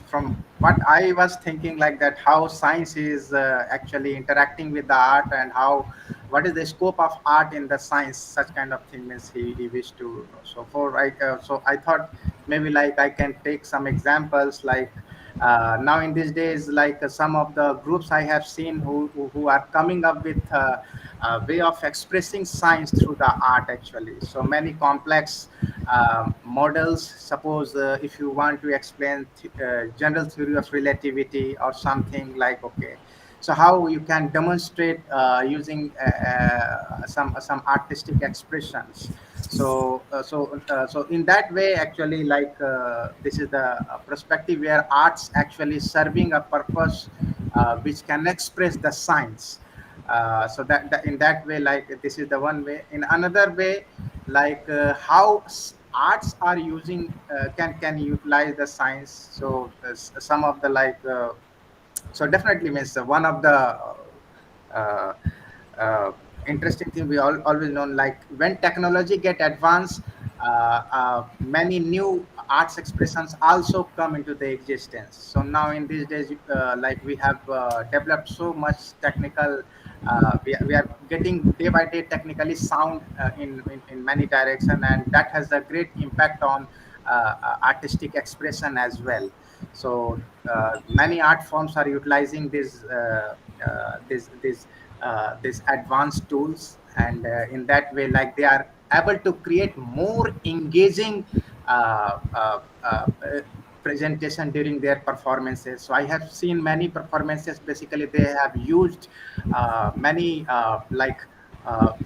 from what I was thinking, like that, how science is actually interacting with the art, and how what is the scope of art in the science, such kind of thing means he wished to know. So, for like, so I thought maybe like I can take some examples, like now in these days, like some of the groups I have seen who are coming up with way of expressing science through the art actually. So many complex models. Suppose if you want to explain general theory of relativity or something like, okay, so how you can demonstrate using some artistic expressions. So in that way actually, like this is the perspective where arts actually serving a purpose which can express the science. So that in that way, like this is the one way. In another way, like how arts are using can utilize the science. So some of the like so definitely means one of the uh, uh, interesting thing we always know, like when technology get advanced, many new arts expressions also come into the existence. So now in these days, like we have developed so much technical, we are getting day by day technically sound in many direction, and that has a great impact on artistic expression as well. So many art forms are utilizing this advanced tools, and in that way, like they are able to create more engaging uh, uh, uh, presentation during their performances. So I have seen many performances. Basically, they have used many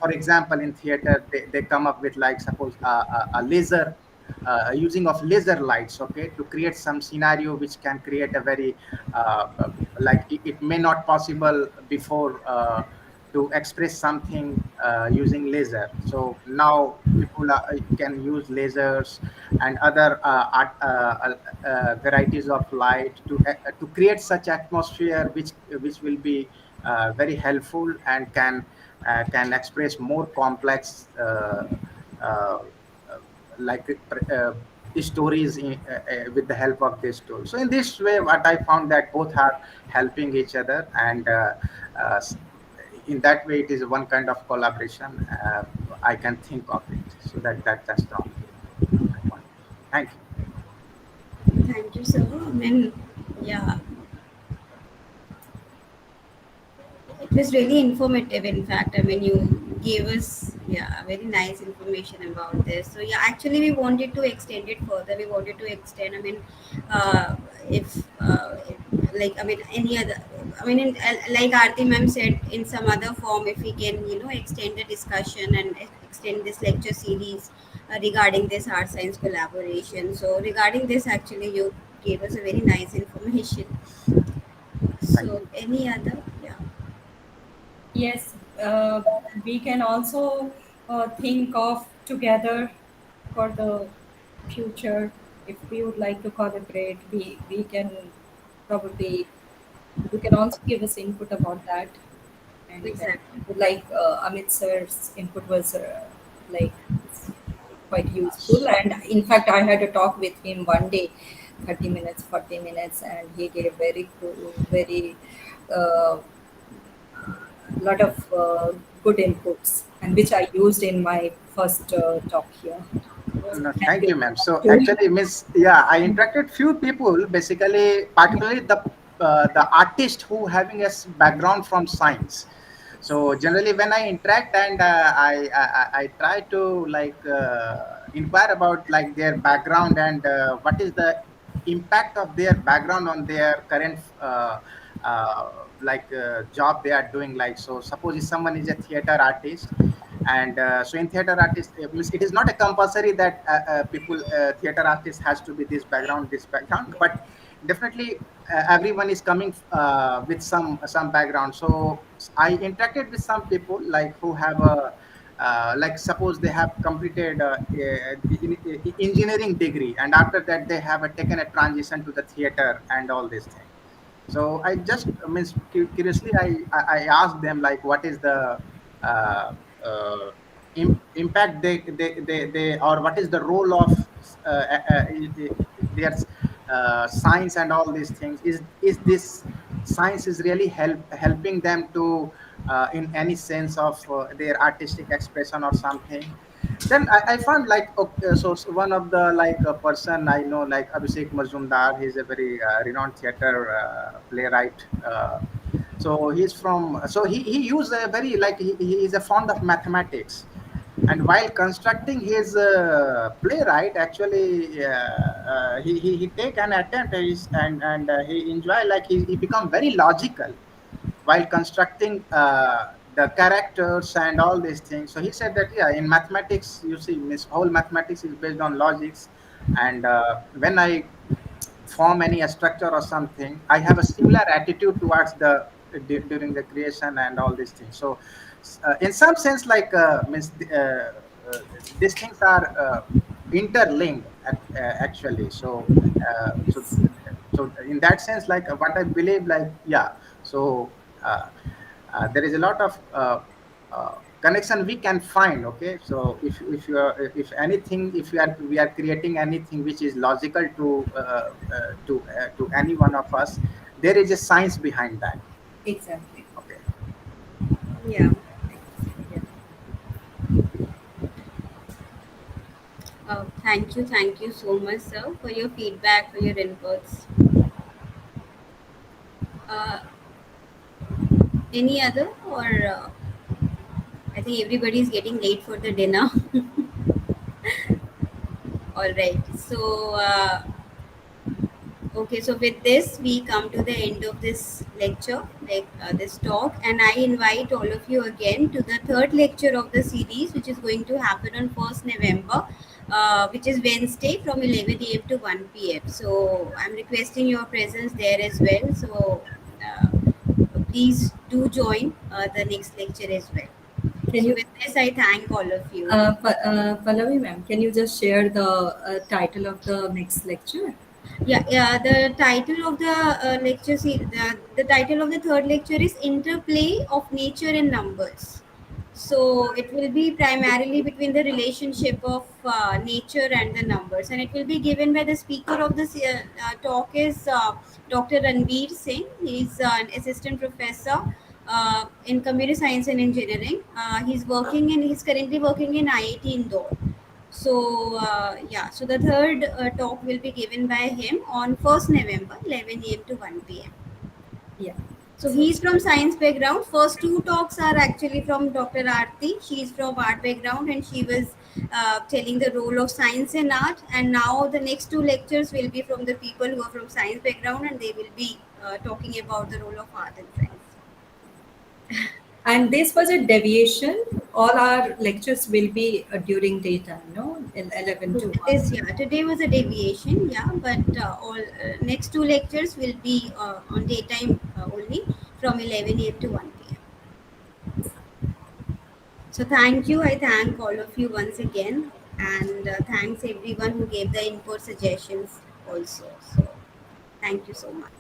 for example, in theater, they come up with like suppose a laser using of laser lights, okay, to create some scenario which can create a very it may not possible before to express something using laser. So now people can use lasers and other varieties of light to create such atmosphere which will be very helpful and can express more complex uh, like uh, stories with the help of this tool. So in this way, what I found that both are helping each other, and uh, s- in that way, it is one kind of collaboration. I can think of it. So that's the only my point. Thank you. Thank you, sir. I mean, yeah, it was really informative. In fact, I mean, you gave us yeah very nice information about this. So yeah, actually, we wanted to extend it further. We wanted to extend. I mean, if like I mean any other. I mean, like Aarti ma'am said, in some other form, if we can extend the discussion and extend this lecture series regarding this art science collaboration. So regarding this, actually, you gave us a very nice information. Thank So you. any other? Yeah. Yes, we can also think of together for the future. If we would like to collaborate, we can probably, you can also give us input about that. And Exactly. like Amit sir's input was like quite useful. And in fact, I had a talk with him one day, 30 minutes, 40 minutes, and he gave very cool, very uh, lot of good inputs, and which I used in my first talk here. So No, thank thank you you, ma'am. So too. actually, Miss, yeah, I interacted few people, basically, particularly the artist who having a background from science. So generally, when I interact and I try to inquire about like their background and what is the impact of their background on their current job they are doing. Like, so suppose if someone is a theater artist, and so in theater artist means it is not a compulsory that people theater artist has to be this background, but definitely everyone is coming with some background. So I interacted with some people like who have a like suppose they have completed engineering degree, and after that they have taken a transition to the theater and all these things. So I just means curiously I asked them like what is the uh, uh, impact they or what is the role of their science and all these things. Is this science is really helping them to in any sense of their artistic expression or something. Then I found like okay, so one of the like a person I know like Abhishek Mazumdar, he's a very renowned theater playwright. So he's from so he used a very like he is a fond of mathematics, and while constructing his playwright actually he take an attempt and he enjoy like he become very logical while constructing the characters and all these things. So he said that yeah, in mathematics, you see, this whole mathematics is based on logics, and when I form any structure or something, I have a similar attitude towards the during the creation and all these things. So in some sense, these things are interlinked actually. So in that sense, like what I believe, like yeah, so there is a lot of connection we can find. Okay, so if you are if anything, if we are creating anything which is logical to any one of us, there is a science behind that. Exactly. Okay. Yeah. Yeah. Thank you so much, sir, for your feedback, for your inputs. Uh, any other, or I think everybody is getting late for the dinner. All right. So Okay, so with this, we come to the end of this lecture, this talk, and I invite all of you again to the third lecture of the series, which is going to happen on 1st November, which is Wednesday from 11 a.m. to 1 p.m. So I'm requesting your presence there as well. So please do join the next lecture as well. Can So you, with this, I thank all of you. Pallavi ma'am, can you just share the title of the next lecture? Yeah. The title of the the title of the third lecture is Interplay of Nature and Numbers. So it will be primarily between the relationship of nature and the numbers, and it will be given by the speaker of this talk is Dr. Ranveer Singh. He's an assistant professor in computer science and engineering. He's currently working in IIT Indore. So so the third talk will be given by him on 1st November, 11 a.m. to 1 p.m. Yeah. So So he's from science background. First two talks are actually from Dr. Arti. She's from art background, and she was telling the role of science and art. And now the next two lectures will be from the people who are from science background, and they will be talking about the role of art and science. and this was a deviation. All our lectures will be during daytime, no? 11 to 1. Today was a deviation, but all next two lectures will be on daytime only from 11 a.m. to 1 p.m. So thank you. I thank all of you once again, and thanks everyone who gave the input suggestions also. So thank you so much.